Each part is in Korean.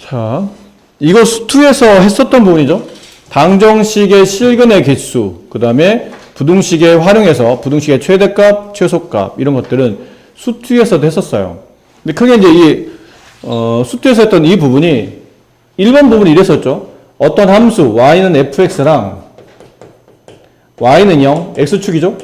자, 이거 수투에서 했었던 부분이죠. 방정식의 실근의 개수, 그 다음에 부등식에 활용해서 부등식의 최대값, 최소값 이런 것들은 수투에서도 했었어요. 근데 크게 이제 이 수투에서 했던 이 부분이 1번 부분이 이랬었죠. 어떤 함수 y는 fx랑 y는 0, x축이죠.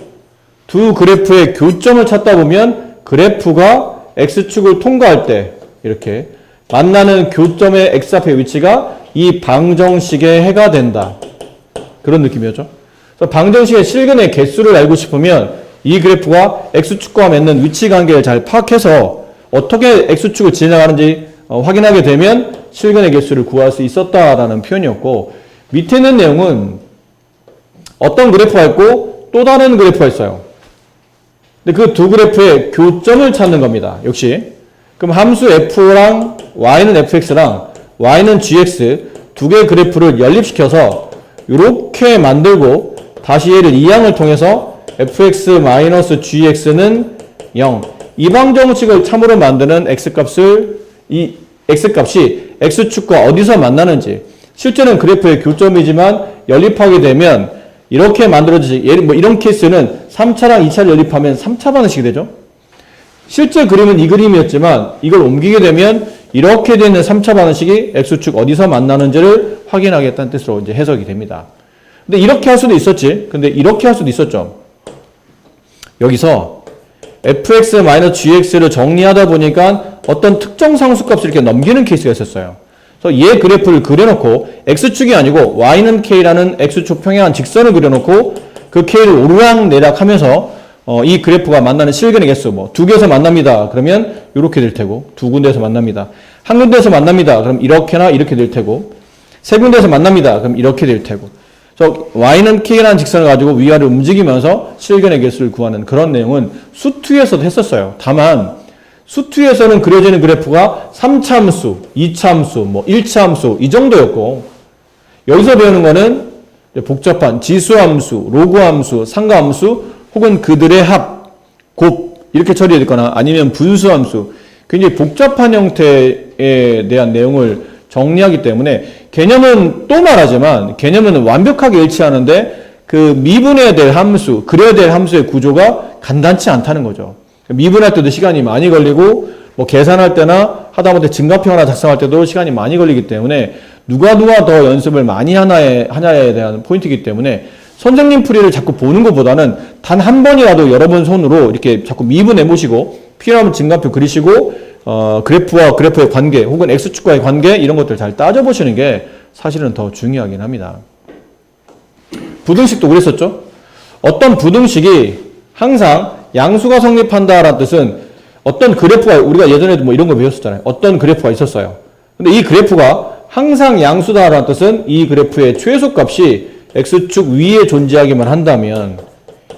두 그래프의 교점을 찾다 보면 그래프가 x축을 통과할 때 이렇게 만나는 교점의 x앞의 위치가 이 방정식의 해가 된다. 그런 느낌이었죠. 그래서 방정식의 실근의 개수를 알고 싶으면 이 그래프가 x축과 맺는 위치 관계를 잘 파악해서 어떻게 x축을 지나가는지 확인하게 되면 실근의 개수를 구할 수 있었다라는 표현이었고, 밑에 있는 내용은 어떤 그래프가 있고 또 다른 그래프가 있어요. 근데 그 두 그래프의 교점을 찾는 겁니다. 역시. 그럼 함수 f랑 y는 fx랑 y는 gx 두 개의 그래프를 연립시켜서 이렇게 만들고 다시 얘를 이항을 통해서 fx-gx는 0. 이 방정식을 참으로 만드는 x값을 이 x값이 x축과 어디서 만나는지, 실제는 그래프의 교점이지만 연립하게 되면 이렇게 만들어지지. 예를 뭐 이런 케이스는 3차랑 2차를 연립하면 3차 방정식이 되죠. 실제 그림은 이 그림이었지만 이걸 옮기게 되면 이렇게 되는 3차 방정식이 x축 어디서 만나는지를 확인하겠다는 뜻으로 이제 해석이 됩니다. 근데 이렇게 할 수도 있었지. 근데 이렇게 할 수도 있었죠. 여기서 fx-gx를 정리하다 보니까 어떤 특정 상수값을 이렇게 넘기는 케이스가 있었어요. 그래서 얘 그래프를 그려놓고 x축이 아니고 y는 k라는 x축 평행한 직선을 그려놓고 그 k를 오르락내락 하면서 이 그래프가 만나는 실근의 개수, 뭐 두 개에서 만납니다. 그러면 이렇게 될 테고, 두 군데에서 만납니다. 한 군데에서 만납니다. 그럼 이렇게나 이렇게 될 테고, 세 군데에서 만납니다. 그럼 이렇게 될 테고. 그래서 y는 k라는 직선을 가지고 위아래로 움직이면서 실근의 개수를 구하는 그런 내용은 수투에서도 했었어요. 다만 수투에서는 그려지는 그래프가 3차 함수, 2차 함수, 뭐 1차 함수 이 정도였고, 여기서 배우는 거는 복잡한 지수함수, 로그함수, 상가함수 혹은 그들의 합, 곱 이렇게 처리되거나 아니면 분수함수, 굉장히 복잡한 형태에 대한 내용을 정리하기 때문에 개념은 또 말하지만 개념은 완벽하게 일치하는데 그 미분해야 될 함수, 그려야 될 함수의 구조가 간단치 않다는 거죠. 미분할 때도 시간이 많이 걸리고 뭐 계산할 때나 하다못해 증가표 하나 작성할 때도 시간이 많이 걸리기 때문에 누가 더 연습을 많이 하냐에 대한 포인트이기 때문에 선생님 풀이를 자꾸 보는 것보다는 단 한 번이라도 여러분 손으로 이렇게 자꾸 미분해 보시고 필요하면 증가표 그리시고 그래프와 그래프의 관계 혹은 x축과의 관계 이런 것들 잘 따져보시는 게 사실은 더 중요하긴 합니다. 부등식도 그랬었죠. 어떤 부등식이 항상 양수가 성립한다라는 뜻은 어떤 그래프가, 우리가 예전에도 뭐 이런 거 배웠었잖아요. 어떤 그래프가 있었어요. 근데 이 그래프가 항상 양수다라는 뜻은 이 그래프의 최소값이 x축 위에 존재하기만 한다면,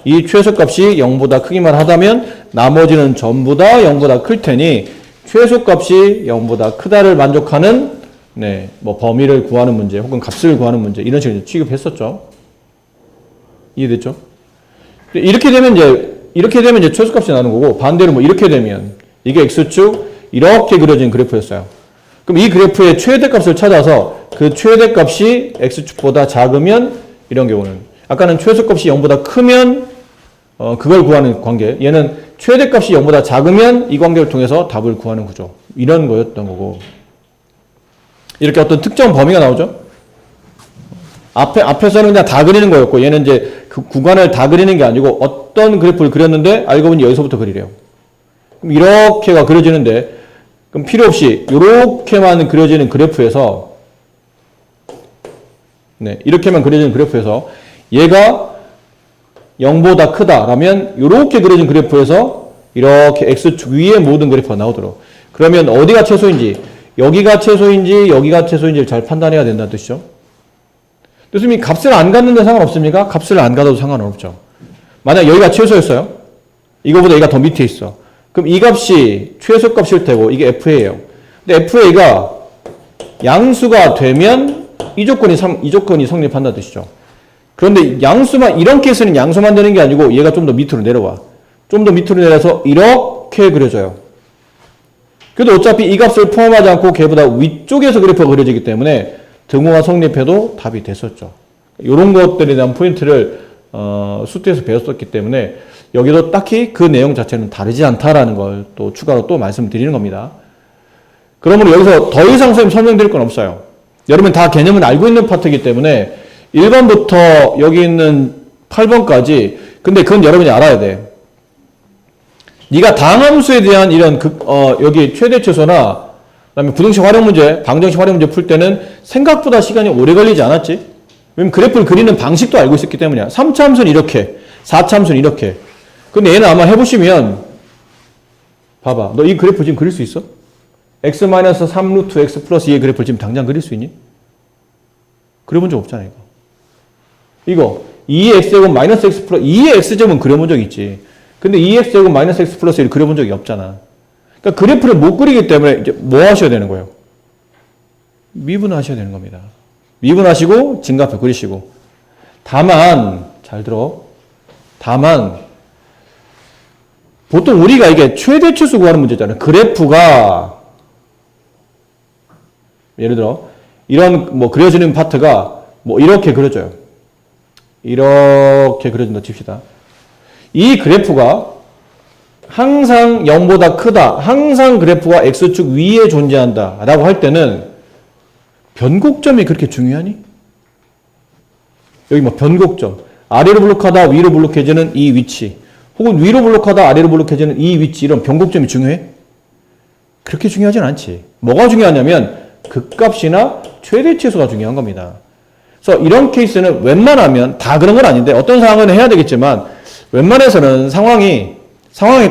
이 최소값이 0보다 크기만 하다면 나머지는 전부 다 0보다 클 테니 최소값이 0보다 크다를 만족하는 뭐 범위를 구하는 문제 혹은 값을 구하는 문제 이런 식으로 취급했었죠. 이해됐죠? 이렇게 되면 이제 최소값이 나오는 거고, 반대로 뭐 이렇게 되면 이게 x축 이렇게 그려진 그래프였어요. 그럼 이 그래프의 최대값을 찾아서 그 최대값이 x축보다 작으면 이런 경우는, 아까는 최소값이 0보다 크면 그걸 구하는 관계, 얘는 최대값이 0보다 작으면 이 관계를 통해서 답을 구하는 구조, 이런 거였던 거고, 이렇게 어떤 특정 범위가 나오죠. 앞에서는 그냥 다 그리는 거였고, 얘는 이제 그 구간을 다 그리는 게 아니고 어떤 그래프를 그렸는데 알고 보니 여기서부터 그리래요. 그럼 이렇게가 그려지는데, 그럼 필요 없이 이렇게만 그려지는 그래프에서, 이렇게만 그려지는 그래프에서 얘가 0보다 크다라면 이렇게 그려진 그래프에서 이렇게 x축 위에 모든 그래프가 나오도록. 그러면 어디가 최소인지, 여기가 최소인지 여기가 최소인지를 잘 판단해야 된다는 뜻이죠. 교수님이 값을 안 갖는데 상관없습니까? 값을 안 갖아도 상관없죠. 만약 여기가 최소였어요. 이거보다 얘가 더 밑에 있어. 그럼 이 값이 최소값일 테고 이게 FA예요. 근데 FA가 양수가 되면 이 조건이 성립한다는 뜻이죠. 그런데 양수만, 이런 케이스는 양수만 되는 게 아니고 얘가 좀 더 밑으로 내려와. 좀 더 밑으로 내려서 이렇게 그려져요. 그래도 어차피 이 값을 포함하지 않고 걔보다 위쪽에서 그래프가 그려지기 때문에 등호가 성립해도 답이 됐었죠. 이런 것들에 대한 포인트를 수트에서 배웠었기 때문에 여기도 딱히 그 내용 자체는 다르지 않다라는 걸 또 추가로 또 말씀드리는 겁니다. 그러므로 여기서 더 이상 선생님 설명드릴 건 없어요. 여러분 다 개념은 알고 있는 파트이기 때문에 1번부터 여기 있는 8번까지 근데 그건 여러분이 알아야 돼. 네가 다항함수에 대한 이런 여기 최대 최소나 그다음에 부등식 활용 문제, 방정식 활용 문제 풀 때는 생각보다 시간이 오래 걸리지 않았지? 왜냐면 그래프를 그리는 방식도 알고 있었기 때문이야. 3차 함수는 이렇게, 4차 함수는 이렇게. 근데 얘는 아마 해보시면 봐봐. 너 이 그래프 지금 그릴 수 있어? x-3 루트 x 플러스 2의 그래프를 지금 당장 그릴 수 있니? 그려본 적 없잖아, 이거 2의 x제곱 마이너스 x 플러스 2의 x제곱은 그려본 적 있지. 근데 2x제곱 마이너스 x 플러스 1을 그려본 적이 없잖아. 그러니까 그래프를 못 그리기 때문에 이제 뭐 하셔야 되는 거예요? 미분하셔야 되는 겁니다. 미분하시고 증가표 그리시고. 다만 잘 들어. 다만 보통 우리가 이게 최대치수 구하는 문제잖아요. 그래프가 예를 들어 이런 뭐 그려지는 파트가 뭐 이렇게 그려져요. 이렇게 그려진다 칩시다. 이 그래프가 항상 0보다 크다. 항상 그래프가 x축 위에 존재한다. 라고 할 때는 변곡점이 그렇게 중요하니? 여기 뭐 변곡점. 아래로 블록하다 위로 블록해지는 이 위치. 혹은 위로 블록하다 아래로 블록해지는 이 위치. 이런 변곡점이 중요해? 그렇게 중요하진 않지. 뭐가 중요하냐면 극값이나 최대치수가 중요한 겁니다. 그래서 이런 케이스는 웬만하면 다 그런 건 아닌데 어떤 상황은 해야 되겠지만 웬만해서는 상황에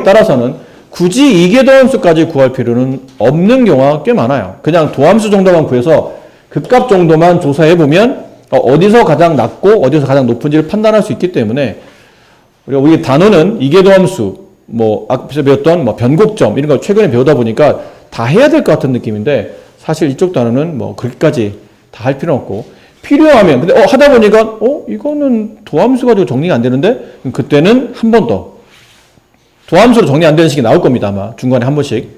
따라서는 굳이 이계도함수까지 구할 필요는 없는 경우가 꽤 많아요. 그냥 도함수 정도만 구해서 극값 정도만 조사해보면 어디서 가장 낮고 어디서 가장 높은지를 판단할 수 있기 때문에 우리 단어는 이계도함수, 뭐 앞에서 배웠던 뭐 변곡점 이런 거 최근에 배우다 보니까 다 해야 될 것 같은 느낌인데 사실 이쪽 단어는 뭐 그렇게까지 다 할 필요는 없고 필요하면 근데 하다 보니까 이거는 도함수 가지고 정리가 안 되는데 그때는 한 번 더 도함수로 정리 안 되는 식이 나올 겁니다. 아마 중간에 한 번씩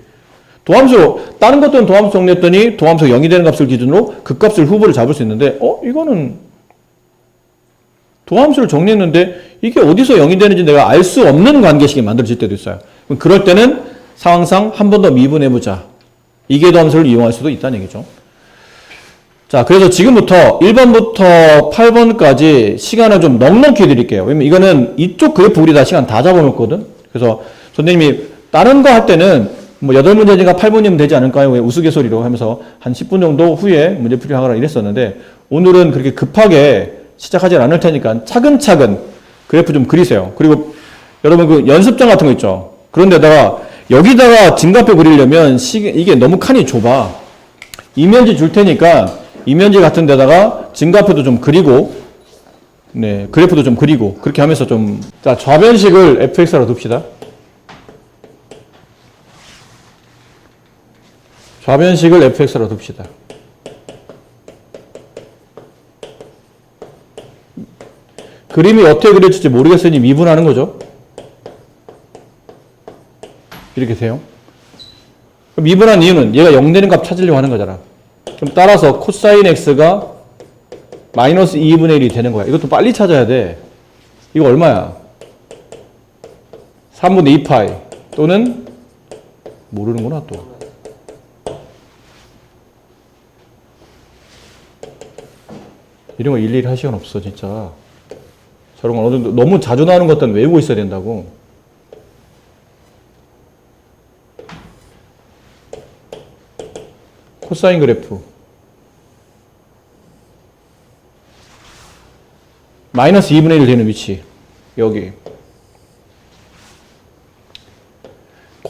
도함수로 다른 것들은 도함수 정리했더니 도함수가 0이 되는 값을 기준으로 그 값을 후보를 잡을 수 있는데 이거는 도함수를 정리했는데 이게 어디서 0이 되는지 내가 알 수 없는 관계식이 만들어질 때도 있어요. 그럴 때는 상황상 한 번 더 미분해보자. 이계도함수를 이용할 수도 있다는 얘기죠. 자, 그래서 지금부터 1번부터 8번까지 시간을 좀 넉넉히 드릴게요. 왜냐면 이거는 이쪽 그래프 우리 다 시간 다 잡아놓거든. 그래서 선생님이 다른 거 할 때는 뭐 8문제니까 8분이면 되지 않을까요? 우스갯소리로 하면서 한 10분 정도 후에 문제풀이 하거나 이랬었는데 오늘은 그렇게 급하게 시작하지 않을 테니까 차근차근 그래프 좀 그리세요. 그리고 여러분 그 연습장 같은 거 있죠. 그런데다가 여기다가 증가표 그리려면 이게 너무 칸이 좁아. 이면지 줄 테니까 이면지 같은 데다가 증가표도 좀 그리고 네, 그래프도 좀 그리고 그렇게 하면서 좀 자, 좌변식을 fx로 둡시다. 좌변식을 fx로 둡시다. 그림이 어떻게 그려질지 모르겠으니 미분하는 거죠. 이렇게 돼요. 미분한 이유는 얘가 0 되는 값 찾으려고 하는 거잖아. 그럼 따라서 코사인 x가 마이너스 2분의 1이 되는 거야. 이것도 빨리 찾아야 돼. 이거 얼마야? 3분의 2파이 또는 모르는구나 또. 이런 거 일일이 할 시간 없어 진짜. 저런 건 어느 정도 너무 자주 나오는 것들은 외우고 있어야 된다고. 코사인 그래프 마이너스 2분의 1 되는 위치 여기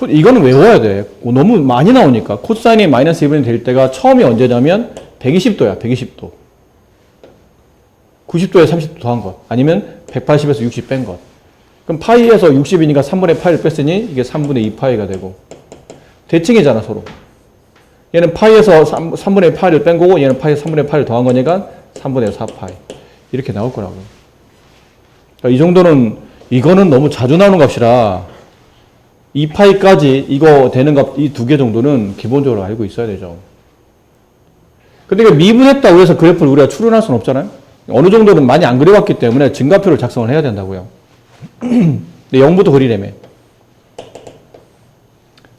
이거는 외워야 돼. 너무 많이 나오니까. 코사인이 마이너스 2분의 1 될 때가 처음이 언제냐면 120도야. 120도 90도에 30도 더한 것 아니면 180에서 60 뺀 것. 그럼 파이에서 60이니까 3분의 8을 뺐으니 이게 3분의 2파이가 되고 대칭이잖아 서로. 얘는 파이에서 3분의 8을 뺀 거고 얘는 파이에서 3분의 8을 더한 거니까 3분의 4파이 이렇게 나올 거라고. 그러니까 이 정도는 이거는 너무 자주 나오는 값이라 2파이까지 이거 되는 값, 이 두 개 정도는 기본적으로 알고 있어야 되죠. 근데 이거 미분했다고 해서 그래프를 우리가 추론할 수는 없잖아요. 어느 정도는 많이 안 그려봤기 때문에 증가표를 작성을 해야 된다고요. 근데 0부터 그리려면.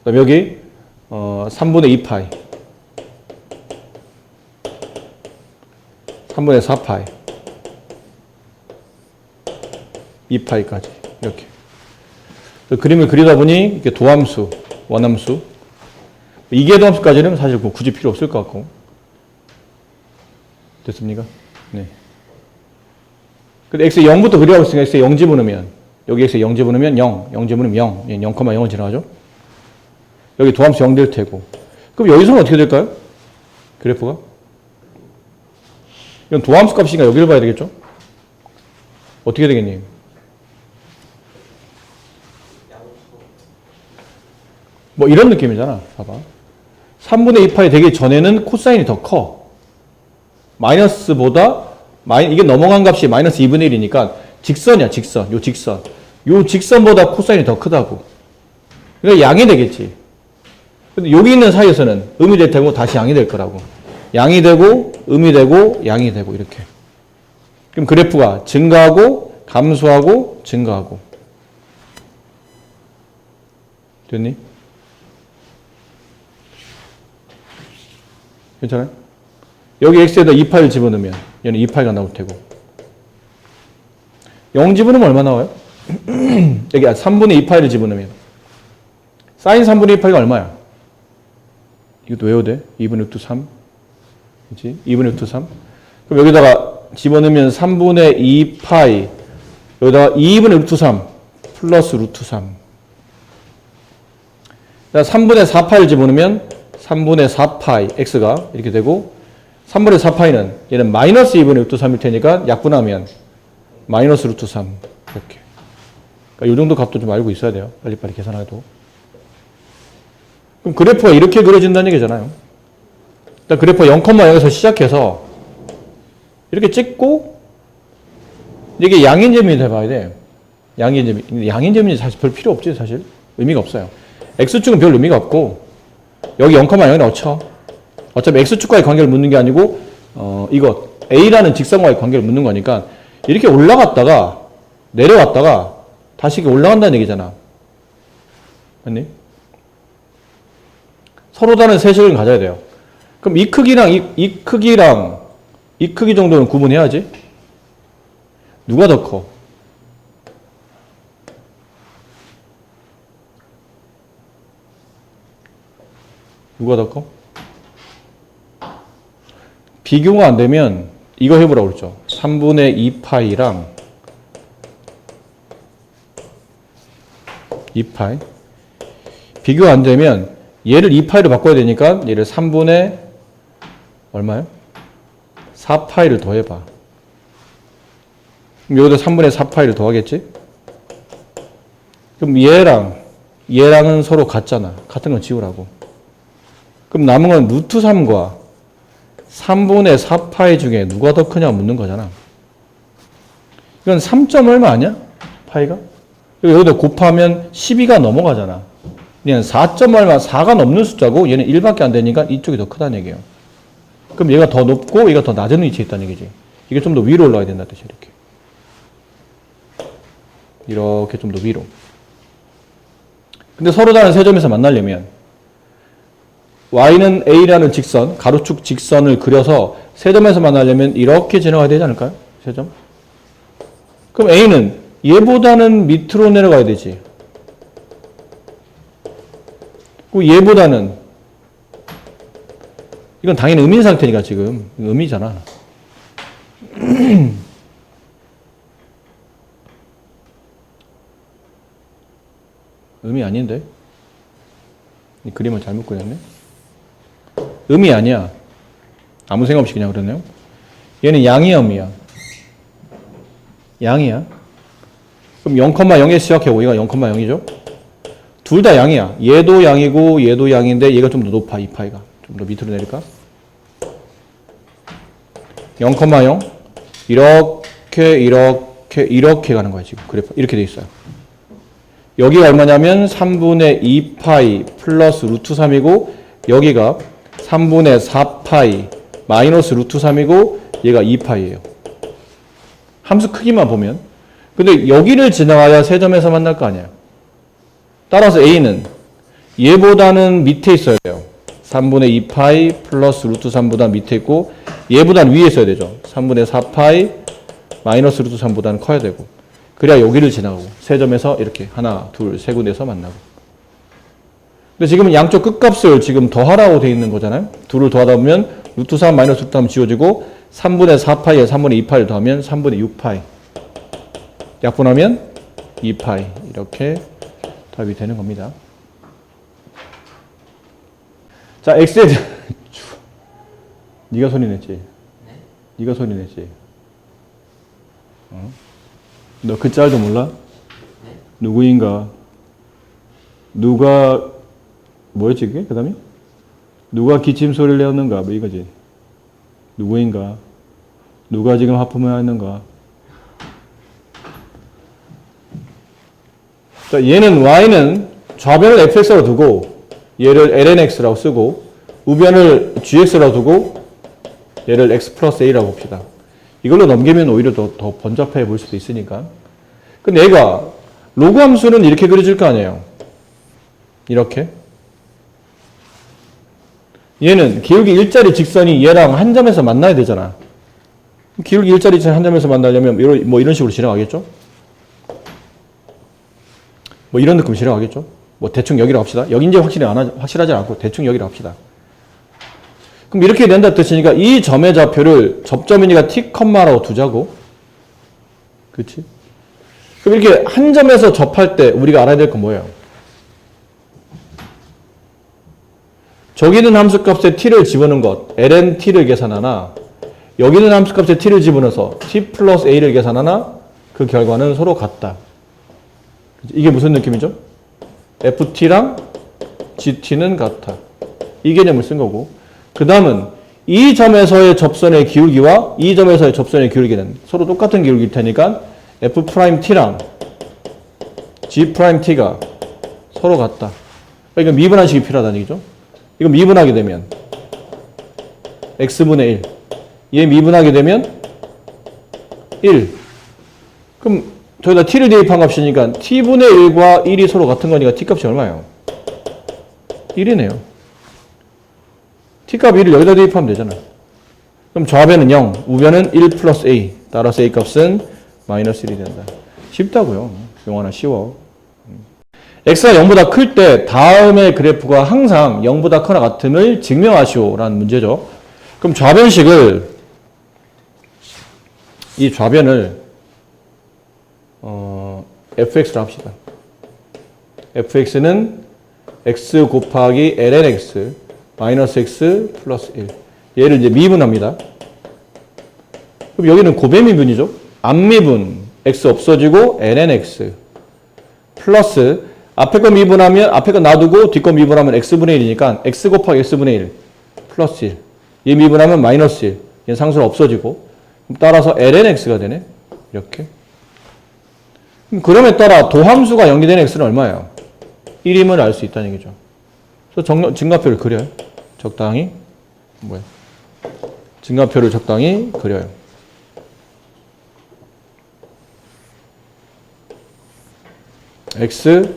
그럼 여기 3분의 2파이 3분의 4파이 2파이까지 이렇게 그림을 그리다 보니 이렇게 도함수, 원함수 이계도함수까지는 사실 뭐 굳이 필요 없을 것 같고 됐습니까? 네. 근데 x에 0부터 그려가고 있으니까 x에 0 집어넣으면 여기 x에 0 집어넣으면 0, 0 집어넣으면 0, 0,0은 지나가죠? 여기 도함수 0 될 테고 그럼 여기서는 어떻게 될까요? 그래프가? 이건 도함수 값이니까 여기를 봐야 되겠죠? 어떻게 되겠니? 뭐 이런 느낌이잖아. 봐봐. 3분의 2파이 되기 전에는 코사인이 더 커. 마이너스보다 이게 넘어간 값이 마이너스 2분의 1이니까 직선이야. 직선. 요 직선. 요 직선보다 코사인이 더 크다고. 그러니까 양이 되겠지. 근데 여기 있는 사이에서는 음이 될 테고 다시 양이 될 거라고. 양이 되고 음이 되고 양이 되고 이렇게. 그럼 그래프가 증가하고 감소하고 증가하고. 됐니? 괜찮아요? 여기 x에다 2파이를 집어넣으면 얘는 2파이가 나올 테고 0 집어넣으면 얼마 나와요? 여기 3분의 2파이를 집어넣으면 사인 3분의 2파이가 얼마야? 이것도 외워야 돼. 2분의 루트 3 그치? 2분의 루트 3 그럼 여기다가 집어넣으면 3분의 2파이 여기다가 2분의 루트 3 플러스 루트 3 3분의 4파이를 집어넣으면 3분의 4파이 x가 이렇게 되고 3분의 4파이는 얘는 마이너스 2분의 루트 3일 테니까 약분하면 마이너스 루트 3 이렇게. 그러니까 이 정도 값도 좀 알고 있어야 돼요. 빨리빨리 계산해도. 그럼 그래프가 이렇게 그려진다는 얘기잖아요. 일단 그래프가 0,0에서 시작해서 이렇게 찍고 이게 양인재민이 돼봐야 돼. 양인재민. 양인재민이 사실 별 필요 없지 사실. 의미가 없어요. x축은 별 의미가 없고 여기 0,0에 넣죠. 어차피 x축과의 관계를 묻는 게 아니고 이거 a라는 직선과의 관계를 묻는 거니까 이렇게 올라갔다가 내려왔다가 다시 올라간다는 얘기잖아. 맞니? 서로 다른 세식을 가져야 돼요. 그럼 이 크기랑 이 크기랑 이 크기 정도는 구분해야지. 누가 더 커? 누가 더 커? 비교가 안 되면 이거 해보라고 그랬죠. 3분의 2파이랑 2파이 비교 안 되면 얘를 2파이로 바꿔야 되니까 얘를 3분의 얼마요? 4파이를 더해봐. 그럼 여기다 3분의 4파이를 더하겠지? 그럼 얘랑은 서로 같잖아. 같은 건 지우라고. 그럼 남은 건 루트 3과 3분의 4파이 중에 누가 더 크냐 묻는 거잖아. 이건 3점 얼마 아니야? 파이가? 여기다 곱하면 12가 넘어가잖아. 얘는 4점 얼마, 4가 넘는 숫자고 얘는 1밖에 안 되니까 이쪽이 더 크다는 얘기예요. 그럼 얘가 더 높고 얘가 더 낮은 위치에 있다는 얘기지. 이게 좀 더 위로 올라가야 된다는 뜻이야. 이렇게 좀 더 위로. 근데 서로 다른 세 점에서 만나려면 y는 a라는 직선, 가로축 직선을 그려서 세 점에서 만나려면 이렇게 지나가야 되지 않을까요? 세 점? 그럼 a는 얘보다는 밑으로 내려가야 되지. 그리고 얘보다는 이건 당연히 음인 상태니까 지금 음이잖아. 음이 아닌데? 이 그림을 잘못 그렸네? 음이 아니야. 아무 생각 없이 그냥 그러네요. 얘는 양이야, 음이야? 양이야. 그럼 0,0에 시작하고 얘가 0,0이죠? 둘 다 양이야. 얘도 양이고 얘도 양인데 얘가 좀 더 높아, 이 파이가. 좀 더 밑으로 내릴까? 0,0 이렇게 가는 거야, 지금. 그래프 이렇게 돼 있어요. 여기가 얼마냐면 3분의 2파이 플러스 루트 3이고 여기가 3분의 4파이 마이너스 루트 3이고 얘가 2파이예요. 함수 크기만 보면. 근데 여기를 지나가야 세 점에서 만날 거 아니에요. 따라서 A는 얘보다는 밑에 있어야 돼요. 3분의 2파이 플러스 루트 3보다 밑에 있고 얘보다는 위에 있어야 되죠. 3분의 4파이 마이너스 루트 3보다는 커야 되고 그래야 여기를 지나가고 세 점에서 이렇게 하나, 둘, 세 군데에서 만나고. 근데 지금은 양쪽 끝값을 지금 더하라고 되어 있는 거잖아요. 둘을 더하다 보면 루트 3 마이너스 루트 3 지워지고 3분의 4파이에 3분의 2파이를 더하면 3분의 6파이 약분하면 2파이 이렇게 답이 되는 겁니다. 자, X에 네가 소리 냈지? 네? 네가 소리 냈지? 너 그 짤도 몰라? 네? 누구인가? 누가 뭐였지 그게? 그 다음에? 누가 기침 소리를 내었는가? 뭐 이거지. 누구인가? 누가 지금 하품을 했는가? 자, 얘는 y는 좌변을 fx로 두고 얘를 lnx라고 쓰고 우변을 gx라고 두고 얘를 x 플러스 a라고 봅시다. 이걸로 넘기면 오히려 더 번잡해 보일 수도 있으니까. 근데 얘가 로그 함수는 이렇게 그려질 거 아니에요. 이렇게. 얘는 기울기 일자리 직선이 얘랑 한 점에서 만나야 되잖아. 기울기 일자리 직선이 한 점에서 만나려면 이런 식으로 지나가겠죠? 뭐 이런 느낌 지나가겠죠? 뭐 대충 여기로 합시다. 여긴지 확실하지 않고 대충 여기로 합시다. 그럼 이렇게 된다 뜻이니까 이 점의 좌표를 접점이니까 t, 라고 두자고. 그렇지? 그럼 이렇게 한 점에서 접할 때 우리가 알아야 될 건 뭐예요? 저기 있는 함수값에 t를 집어넣은 것, ln t를 계산하나 여기 있는 함수값에 t를 집어넣어서 t 플러스 a를 계산하나 그 결과는 서로 같다. 이게 무슨 느낌이죠? ft랑 gt는 같아. 이 개념을 쓴 거고 그 다음은 이 점에서의 접선의 기울기와 이 점에서의 접선의 기울기는 서로 똑같은 기울기일 테니까 f't랑 g't가 서로 같다. 그러니까 미분한식이 필요하다는 얘기죠. 이거 미분하게 되면 x분의 1 얘 미분하게 되면 1 그럼 저기다 t를 대입한 값이니까 t분의 1과 1이 서로 같은 거니까 t값이 얼마예요? 1이네요. t값 1을 여기다 대입하면 되잖아. 그럼 좌변은 0, 우변은 1 플러스 a. 따라서 a 값은 마이너스 1이 된다. 쉽다고요. 용어나 쉬워. x가 0보다 클 때 다음의 그래프가 항상 0보다 크거나 같음을 증명하시오라는 문제죠. 그럼 이 좌변을 fx로 합시다. fx는 x 곱하기 lnx 마이너스 x 플러스 1. 얘를 이제 미분합니다. 그럼 여기는 고배미분이죠. 앞미분 x 없어지고 lnx 플러스 앞에 거 미분하면 앞에 거 놔두고 뒷 거 미분하면 x분의 1이니까 x 곱하기 x분의 1 플러스 1. 얘 미분하면 마이너스 1. 얘 상수는 없어지고 따라서 lnx가 되네. 이렇게. 그럼에 따라 도함수가 연결되는 x는 얼마예요? 1임을 알 수 있다는 얘기죠. 그래서 증가표를 그려요. 적당히 증가표를 적당히 그려요. x,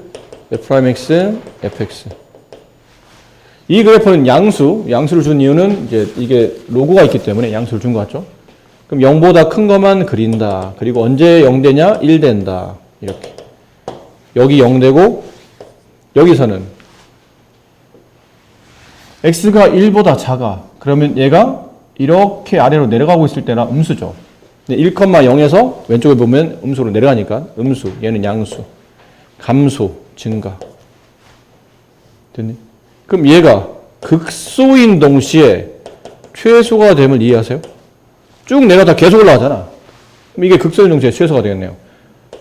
f'x, fx. 이 그래프는 양수를 준 이유는 이제 이게 로그가 있기 때문에 양수를 준 것 같죠? 그럼 0보다 큰 것만 그린다. 그리고 언제 0 되냐? 1 된다. 이렇게. 여기 0 되고 여기서는 x가 1보다 작아. 그러면 얘가 이렇게 아래로 내려가고 있을 때나 음수죠. 1,0에서 왼쪽에 보면 음수로 내려가니까 음수, 얘는 양수, 감소, 증가. 됐니? 그럼 얘가 극소인 동시에 최소가 됨을 이해하세요? 쭉 내려다 계속 올라가잖아. 그럼 이게 극소인 동시에 최소가 되겠네요.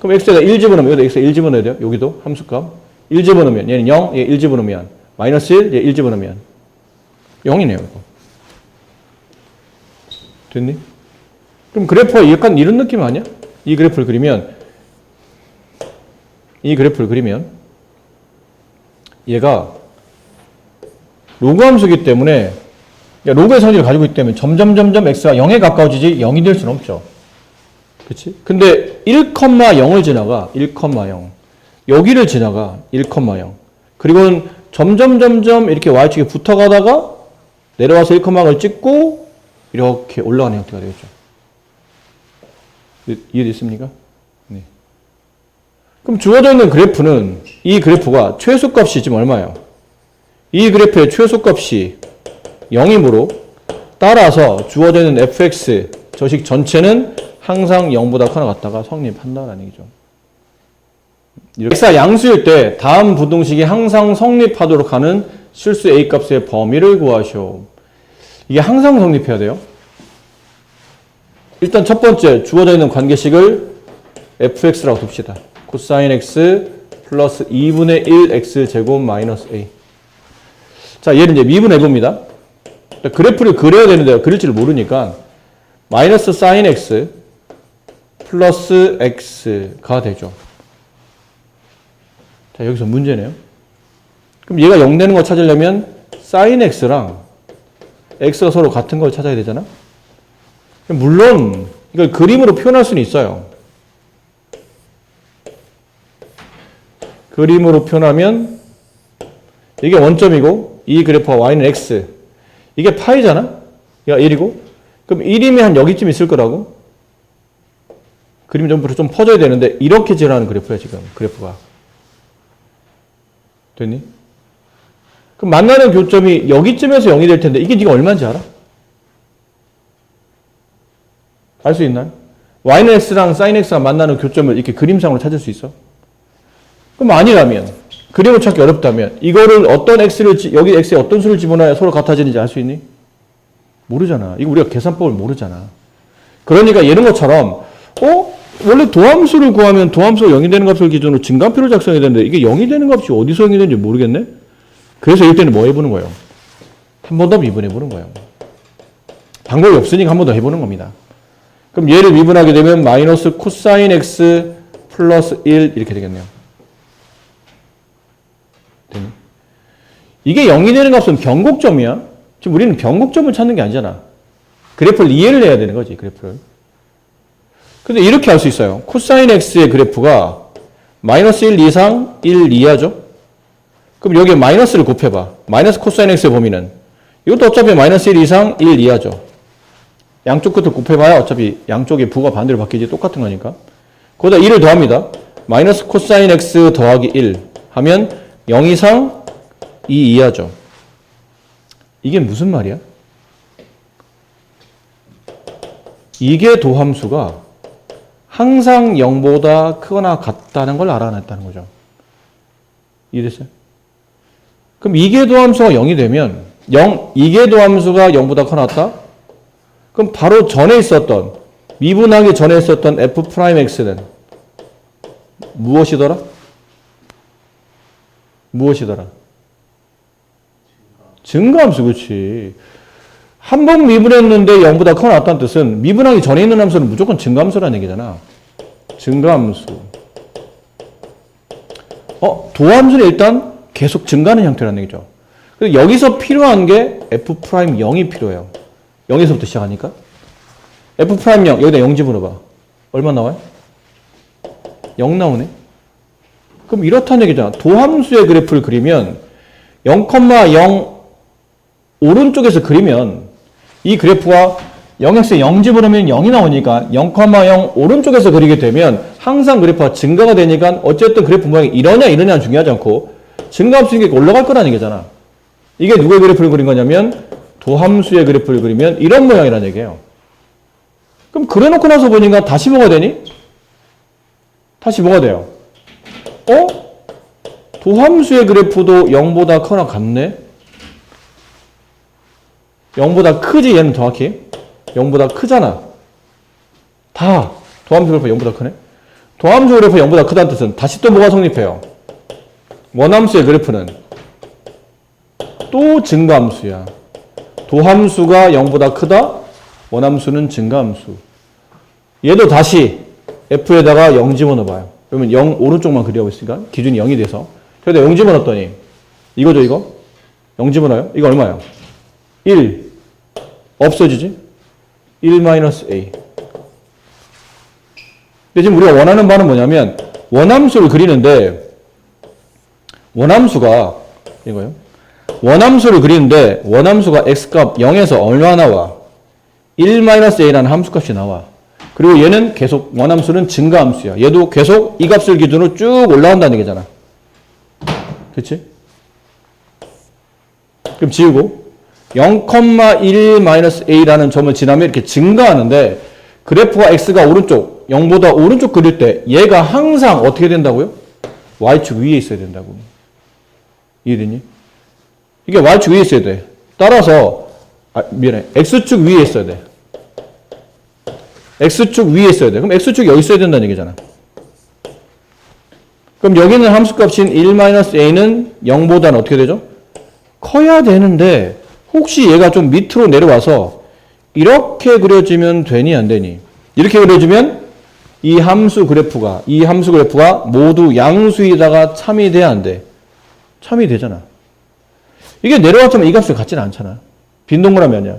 그럼 x에다 1 집어넣으면 여기다 x에 1 집어넣어야 돼요. 여기도 함수값. 1 집어넣으면 얘는 0, 얘 1 집어넣으면 마이너스 1, 얘 1 집어넣으면 0이네요. 이거. 됐니? 그럼 그래프가 약간 이런 느낌 아니야? 이 그래프를 그리면 이 그래프를 그리면 얘가 로그 함수이기 때문에 로그의 성질을 가지고 있기 때문에 점점 x가 0에 가까워지지 0이 될 수는 없죠. 그치? 근데 1,0을 지나가 1,0 여기를 지나가 1,0 그리고는 점점 이렇게 y축에 붙어가다가 내려와서 1,0을 찍고 이렇게 올라가는 형태가 되겠죠. 이해됐습니까? 네. 그럼 주어져 있는 그래프는 이 그래프가 최소값이 지금 얼마예요? 이 그래프의 최소값이 0이므로 따라서 주어져 있는 fx 저식 전체는 항상 0보다 크거나 같다가 성립한다라는 얘기죠. x가 양수일 때 다음 부등식이 항상 성립하도록 하는 실수 a 값의 범위를 구하시오. 이게 항상 성립해야 돼요. 일단 첫 번째 주어져 있는 관계식을 fx라고 둡시다. 코사인 x 플러스 2분의 1 x제곱 마이너스 a. 자, 얘를 이제 미분 해봅니다. 그래프를 그려야 되는데 그릴 줄 모르니까 마이너스 사인 x 플러스 x가 되죠. 자, 여기서 문제네요. 그럼 얘가 0 되는 거 찾으려면 사인 x랑 x가 서로 같은 걸 찾아야 되잖아. 물론 이걸 그림으로 표현할 수는 있어요. 그림으로 표현하면 이게 원점이고 이 그래프가 y는 x 이게 파이잖아. 얘가 1이고 그럼 1이면 한 여기쯤 있을 거라고. 그림이 좀 퍼져야 되는데 이렇게 지나가는 그래프야 지금 그래프가. 됐니? 그럼 만나는 교점이 여기쯤에서 0이 될 텐데 이게 네가 얼마인지 알아? 알 수 있나요? y는 x랑 sin x가 만나는 교점을 이렇게 그림상으로 찾을 수 있어? 그럼 아니라면 그림을 찾기 어렵다면 이거를 어떤 x를 여기 x에 어떤 수를 집어넣어야 서로 같아지는지 알 수 있니? 모르잖아. 이거 우리가 계산법을 모르잖아. 그러니까 이런 것처럼 원래 도함수를 구하면 도함수가 0이 되는 값을 기준으로 증가표를 작성해야 되는데 이게 0이 되는 값이 어디서 0이 되는지 모르겠네? 그래서 이럴 때는 뭐 해보는 거예요? 한 번 더 미분해보는 거예요. 방법이 없으니까 한 번 더 해보는 겁니다. 그럼 얘를 미분하게 되면 마이너스 코사인 x 플러스 1 이렇게 되겠네요. 됐니? 이게 0이 되는 값은 변곡점이야. 지금 우리는 변곡점을 찾는 게 아니잖아. 그래프를 이해를 해야 되는 거지, 그래프를. 근데 이렇게 할 수 있어요. 코사인 x의 그래프가 마이너스 1 이상 1 이하죠? 그럼 여기에 마이너스를 곱해봐. 마이너스 코사인 x의 범위는. 이것도 어차피 마이너스 1 이상 1 이하죠. 양쪽 끝을 곱해봐야 어차피 양쪽의 부가 반대로 바뀌지 똑같은 거니까. 거기다 1을 더합니다. 마이너스 코사인 x 더하기 1 하면 0 이상 2 이하죠. 이게 무슨 말이야? 이게 도함수가 항상 0보다 크거나 같다는 걸 알아냈다는 거죠. 이해됐어요? 그럼 이게 도함수가 0이 되면 이게 도함수가 0보다 크거나 같다? 그럼 바로 전에 있었던 미분하기 전에 있었던 f'x는 무엇이더라? 무엇이더라? 증가함수. 그렇지. 한 번 미분했는데 0보다 크거나 같다는 뜻은 미분하기 전에 있는 함수는 무조건 증가함수라는 얘기잖아. 증가함수. 도함수는 일단 계속 증가하는 형태라는 얘기죠. 그래서 여기서 필요한 게 f'0이 필요해요. 0에서부터 시작하니까. f'0 여기다 0 집어넣어봐. 얼마 나와요? 0 나오네. 그럼 이렇다는 얘기잖아. 도함수의 그래프를 그리면 0,0 오른쪽에서 그리면 이 그래프가 0x에 0 집어넣으면 0이 나오니까 0,0 오른쪽에서 그리게 되면 항상 그래프가 증가가 되니까 어쨌든 그래프 모양이 이러냐는 중요하지 않고 증가함수니까 올라갈 거라는 얘기잖아. 이게 누구의 그래프를 그린 거냐면 도함수의 그래프를 그리면 이런 모양이라는 얘기예요. 그럼 그려놓고 나서 보니까 다시 뭐가 되니? 다시 뭐가 돼요? 도함수의 그래프도 0보다 크거나 같네? 0보다 크지 얘는 정확히? 0보다 크잖아. 다 도함수 그래프 0보다 크네? 도함수 그래프 0보다 크다는 뜻은 다시 또 뭐가 성립해요? 원함수의 그래프는 또 증가함수야. 도함수가 0보다 크다? 원함수는 증가함수. 얘도 다시 f에다가 0 집어넣어봐요. 그러면 0 오른쪽만 그리하고 있으니까 기준이 0이 돼서 여기다 0 집어넣었더니 이거죠 이거? 0 집어넣어요? 이거 얼마야? 1 없어지지? 1 마이너스 a. 근데 지금 우리가 원하는 바는 뭐냐면 원함수를 그리는데 원함수가 이거요. 원함수를 그리는데 원함수가 x값 0에서 얼마 나와? 1-a라는 함수값이 나와. 그리고 얘는 계속 원함수는 증가함수야. 얘도 계속 이 값을 기준으로 쭉 올라간다는 얘기잖아. 그렇지? 그럼 지우고 0,1-a라는 점을 지나면 이렇게 증가하는데 그래프가 x가 오른쪽 0보다 오른쪽 그릴 때 얘가 항상 어떻게 된다고요? y축 위에 있어야 된다고. 이해되니? 이게 y축 위에 있어야 돼. 따라서 미안해. x축 위에 있어야 돼. x축 위에 있어야 돼. 그럼 x축이 여기 있어야 된다는 얘기잖아. 그럼 여기는 함수값인 1-a는 0보다는 어떻게 되죠? 커야 되는데 혹시 얘가 좀 밑으로 내려와서 이렇게 그려지면 되니 안 되니? 이렇게 그려지면 이 함수 그래프가 모두 양수에다가 참이 돼야 안 돼? 참이 되잖아. 이게 내려왔지만 이 값을 같지는 않잖아. 빈 동그라미 아니야.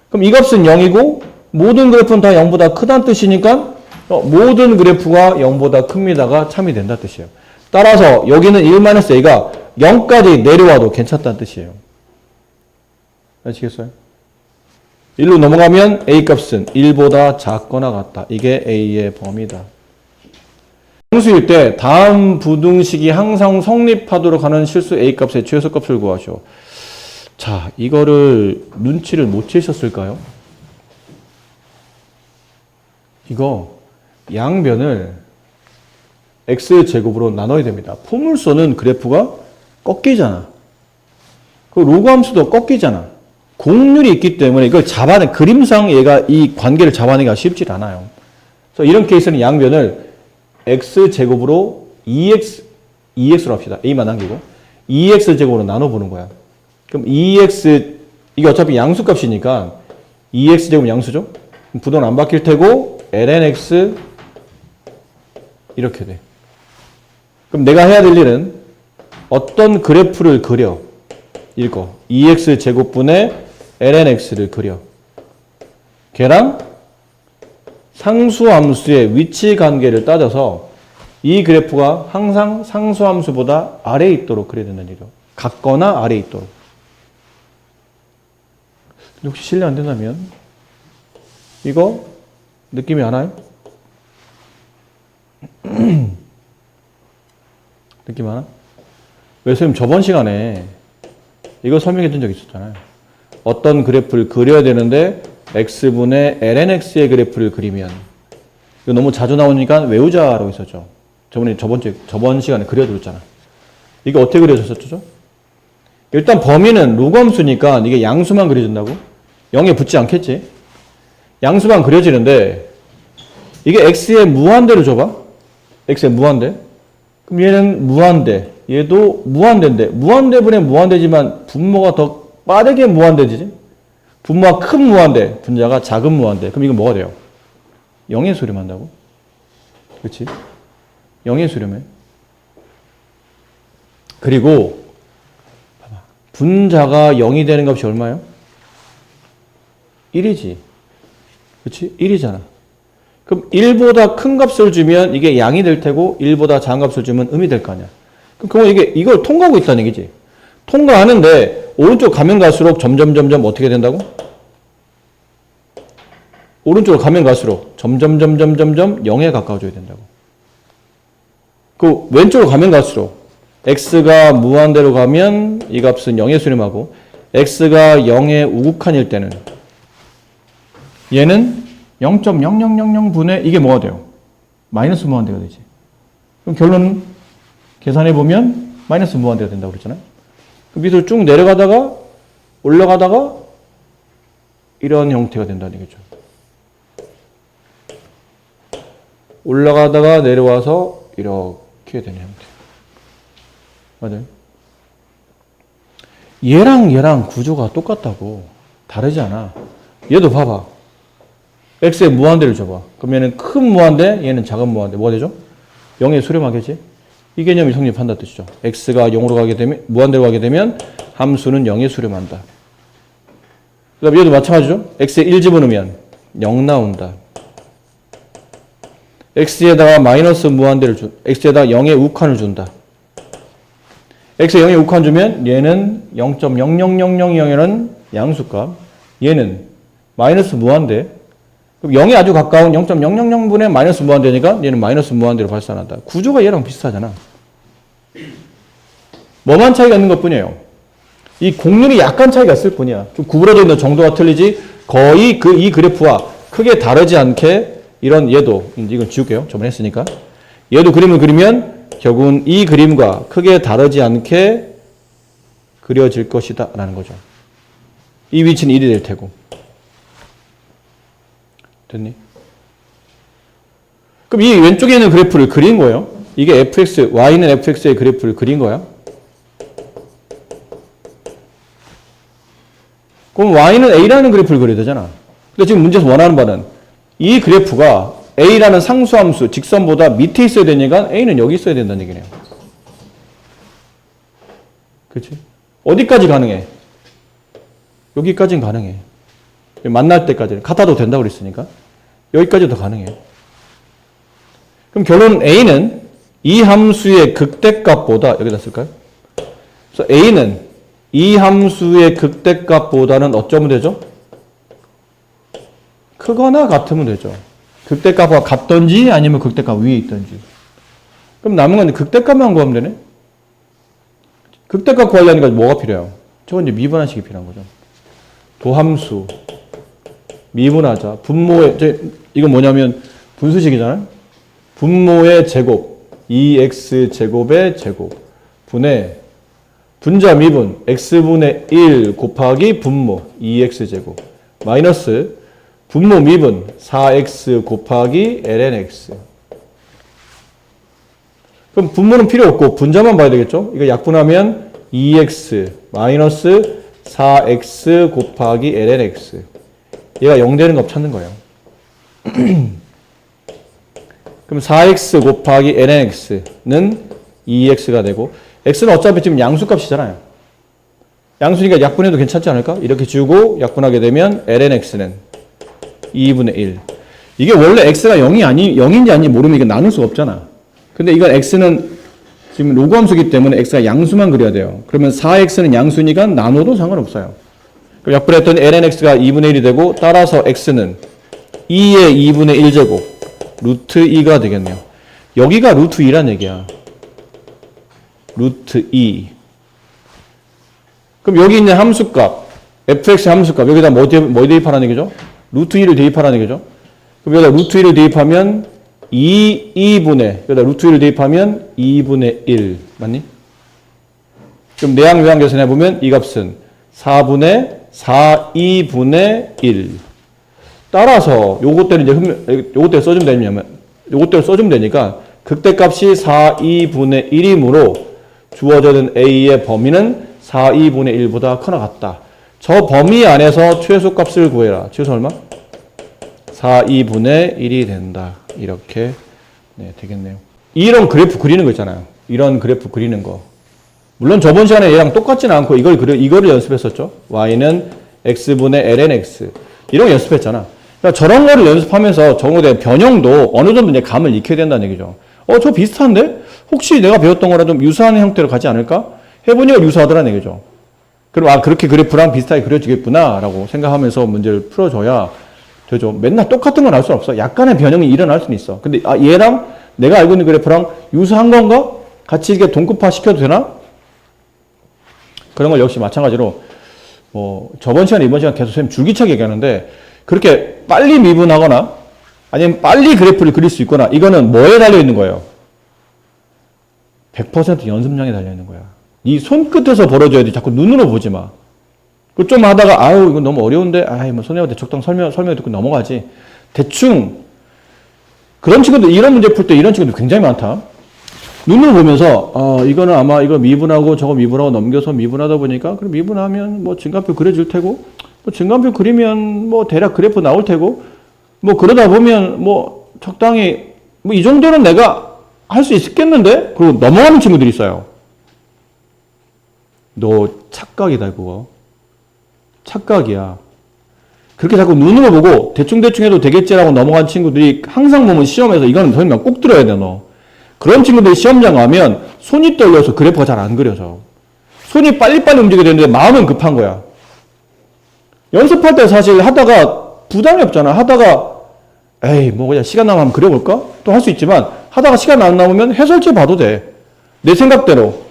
그럼 이 값은 0이고 모든 그래프는 다 0보다 크다는 뜻이니까 모든 그래프가 0보다 큽니다가 참이 된다는 뜻이에요. 따라서 여기는 1-a가 0까지 내려와도 괜찮다는 뜻이에요. 아시겠어요? 1로 넘어가면 a 값은 1보다 작거나 같다. 이게 a의 범위다. 함수일 때 다음 부등식이 항상 성립하도록 하는 실수 a 값의 최소값을 구하시오. 자, 이거를 눈치를 못 채셨을까요? 이거 양변을 x제곱으로 나눠야 됩니다. 포물선은 그래프가 꺾이잖아. 그 로그 함수도 꺾이잖아. 곡률이 있기 때문에 이걸 그림상 얘가 이 관계를 잡아내기가 쉽지 않아요. 그래서 이런 케이스는 양변을 x제곱으로 2x로 합시다. a만 남기고 2x제곱으로 나눠보는 거야. 그럼 2x, 이게 어차피 양수값이니까 2x제곱 양수죠? 부동은 안 바뀔 테고 lnx 이렇게 돼. 그럼 내가 해야 될 일은 어떤 그래프를 그려. 읽어. 2x제곱분의 lnx를 그려. 걔랑 상수함수의 위치 관계를 따져서 이 그래프가 항상 상수함수보다 아래에 있도록 그려야 된다는 얘기죠. 같거나 아래에 있도록. 혹시 실례 안 된다면 이거 느낌이 안 와요? 느낌 안 와? 왜 선생님 저번 시간에 이거 설명해 준 적 있었잖아요. 어떤 그래프를 그려야 되는데 x분의 lnx의 그래프를 그리면 이거 너무 자주 나오니까 외우자라고 했었죠. 저번 시간에 그려드렸잖아. 이게 어떻게 그려졌었죠? 일단 범위는 로그함수니까 이게 양수만 그려진다고? 0에 붙지 않겠지? 양수만 그려지는데 이게 x의 무한대로 줘봐. x의 무한대. 그럼 얘는 무한대. 얘도 무한대인데 무한대분의 무한대지만 분모가 더 빠르게 무한대지? 분모가 큰 무한대, 분자가 작은 무한대. 그럼 이건 뭐가 돼요? 0의 수렴한다고? 그렇지? 0의 수렴해. 그리고 봐봐. 분자가 0이 되는 값이 얼마예요? 1이지. 그렇지? 1이잖아. 그럼 1보다 큰 값을 주면 이게 양이 될 테고 1보다 작은 값을 주면 음이 될 거 아니야. 그럼 이걸 통과하고 있다는 얘기지. 통과하는데 오른쪽 가면 갈수록 점점 어떻게 된다고? 오른쪽으로 가면 갈수록 점점 0에 가까워져야 된다고. 그 왼쪽으로 가면 갈수록 x가 무한대로 가면 이 값은 0에 수렴하고 x가 0에 우극한일 때는 얘는 0.0000분의 이게 뭐가 돼요? 마이너스 무한대가 되지. 그럼 결론은 계산해보면 마이너스 무한대가 된다고 그랬잖아요. 밑으로 쭉 내려가다가 올라가다가 이런 형태가 된다는 얘기죠. 올라가다가 내려와서 이렇게 되는 형태. 맞아요? 얘랑 구조가 똑같다고. 다르지 않아. 얘도 봐봐. x의 무한대를 줘봐. 그러면 큰 무한대, 얘는 작은 무한대. 뭐가 되죠? 0에 수렴하겠지? 이 개념이 성립한다 뜻이죠. x가 0으로 가게 되면, 무한대로 가게 되면 함수는 0에 수렴한다. 그 다음에 얘도 마찬가지죠. x에 1 집어넣으면 0 나온다. x에다가 마이너스 무한대를 x에다가 0의 우칸을 준다. x에 0의 우칸 주면 얘는 0.00000이라는 양수값, 얘는 마이너스 무한대. 그럼 0에 아주 가까운 0.000분의 마이너스 무한대니까 얘는 마이너스 무한대로 발산한다. 구조가 얘랑 비슷하잖아. 뭐만 차이가 있는 것 뿐이에요. 이 곡률이 약간 차이가 있을 뿐이야. 좀 구부러져 있는 정도가 틀리지 거의 이 그래프와 크게 다르지 않게 이런 얘도, 이건 지울게요. 저번에 했으니까. 얘도 그림을 그리면 결국은 이 그림과 크게 다르지 않게 그려질 것이다 라는 거죠. 이 위치는 1이 될 테고. 됐니? 그럼 이 왼쪽에 있는 그래프를 그린 거예요. 이게 fx, y는 fx의 그래프를 그린 거야. 그럼 y는 a라는 그래프를 그려야 되잖아. 근데 지금 문제에서 원하는 바는 이 그래프가 a라는 상수함수, 직선보다 밑에 있어야 되니까 a는 여기 있어야 된다는 얘기네요. 그렇지? 어디까지 가능해? 여기까지는 가능해. 만날 때까지는 같아도 된다고 그랬으니까 여기까지도 가능해요. 그럼 결론 a는 이 함수의 극대값보다 여기다 쓸까요? 그래서 a는 이 함수의 극대값보다는 어쩌면 되죠? 크거나 같으면 되죠. 극대값과 같던지 아니면 극대값 위에 있던지. 그럼 남은 건 극대값만 구하면 되네? 극대값 구하려니까 뭐가 필요해요? 저건 이제 미분하식이 필요한 거죠. 도함수, 미분하자, 분모의, 이건 뭐냐면 분수식이잖아요? 분모의 제곱, 2x제곱의 제곱, 분의 분자 미분, x분의 1 곱하기 분모, 2x제곱, 마이너스 분모 미분, 4x 곱하기 lnx. 그럼 분모는 필요 없고 분자만 봐야 되겠죠? 이거 약분하면 2x 마이너스 4x 곱하기 lnx. 얘가 0 되는 값 찾는 거예요. 그럼 4x 곱하기 lnx는 2x가 되고 x는 어차피 지금 양수값이잖아요. 양수니까 약분해도 괜찮지 않을까? 이렇게 주고 약분하게 되면 lnx는 2분의 1. 이게 원래 x가 0인지 아닌지 모르면 이게 나눌 수가 없잖아. 근데 이건 x는 지금 로그 함수기 때문에 x가 양수만 그려야 돼요. 그러면 4x는 양수니까 나눠도 상관없어요. 그럼 약분했더니 lnx가 2분의 1이 되고 따라서 x는 2의 2분의 1제곱 루트 2가 되겠네요. 여기가 루트 2란 얘기야. 루트 2. 그럼 여기 있는 함수값 fx 함수값 여기다 뭐 대입하라는 얘기죠? 루트 2를 대입하라는 얘기죠? 그럼 여기다 루트 2를 대입하면 2분의, 여기다 루트 2를 대입하면 2분의 1. 맞니? 그럼 내항 외항 계산해보면 이 값은 4분의 2분의 1. 따라서 요것대로 써주면 되니까 극대값이 2분의 1이므로 주어지는 a의 범위는 2분의 1보다 크나 같다. 저 범위 안에서 최소값을 구해라. 최소 얼마? 2분의 1이 된다. 이렇게 되겠네요. 이런 그래프 그리는 거 있잖아요. 이런 그래프 그리는 거. 물론 저번 시간에 얘랑 똑같지는 않고 이거를 연습했었죠. y는 x분의 lnx. 이런 거 연습했잖아. 그러니까 저런 거를 연습하면서 정오대 변형도 어느 정도 이제 감을 익혀야 된다는 얘기죠. 저 비슷한데? 혹시 내가 배웠던 거랑 좀 유사한 형태로 가지 않을까? 해보니까 유사하더라는 얘기죠. 그럼 그렇게 그래프랑 비슷하게 그려지겠구나 라고 생각하면서 문제를 풀어줘야 되죠. 맨날 똑같은 건 알 수는 없어. 약간의 변형이 일어날 수는 있어. 근데 얘랑 내가 알고 있는 그래프랑 유사한 건가? 같이 이렇게 동급화 시켜도 되나? 그런 걸 역시 마찬가지로 저번 시간 이번 시간 계속 선생님 줄기차게 얘기하는데 그렇게 빨리 미분하거나 아니면 빨리 그래프를 그릴 수 있거나 이거는 뭐에 달려있는 거예요? 100% 연습량에 달려있는 거야. 이 손끝에서 벌어져야지 자꾸 눈으로 보지 마. 좀 하다가 이거 너무 어려운데 뭐 선생님한테 적당 설명 듣고 넘어가지. 대충 그런 친구들 이런 문제 풀 때 이런 친구들 굉장히 많다. 눈으로 보면서 이거는 아마 이거 미분하고 저거 미분하고 넘겨서 미분하다 보니까 그럼 미분하면 뭐 증가표 그려질 테고 뭐 증가표 그리면 뭐 대략 그래프 나올 테고 뭐 그러다 보면 뭐 적당히 뭐 이 정도는 내가 할 수 있겠는데? 그리고 넘어가는 친구들이 있어요. 너 착각이다, 그거. 착각이야. 그렇게 자꾸 눈으로 보고 대충대충 해도 되겠지라고 넘어간 친구들이 항상 보면 시험에서 이거는 설명 꼭 들어야 돼, 너. 그런 친구들이 시험장 가면 손이 떨려서 그래프가 잘 안 그려져. 손이 빨리빨리 움직여야 되는데 마음은 급한 거야. 연습할 때 사실 하다가 부담이 없잖아. 하다가 에이 뭐 그냥 시간 남으면 그려볼까? 또 할 수 있지만 하다가 시간 안 남으면 해설지 봐도 돼. 내 생각대로.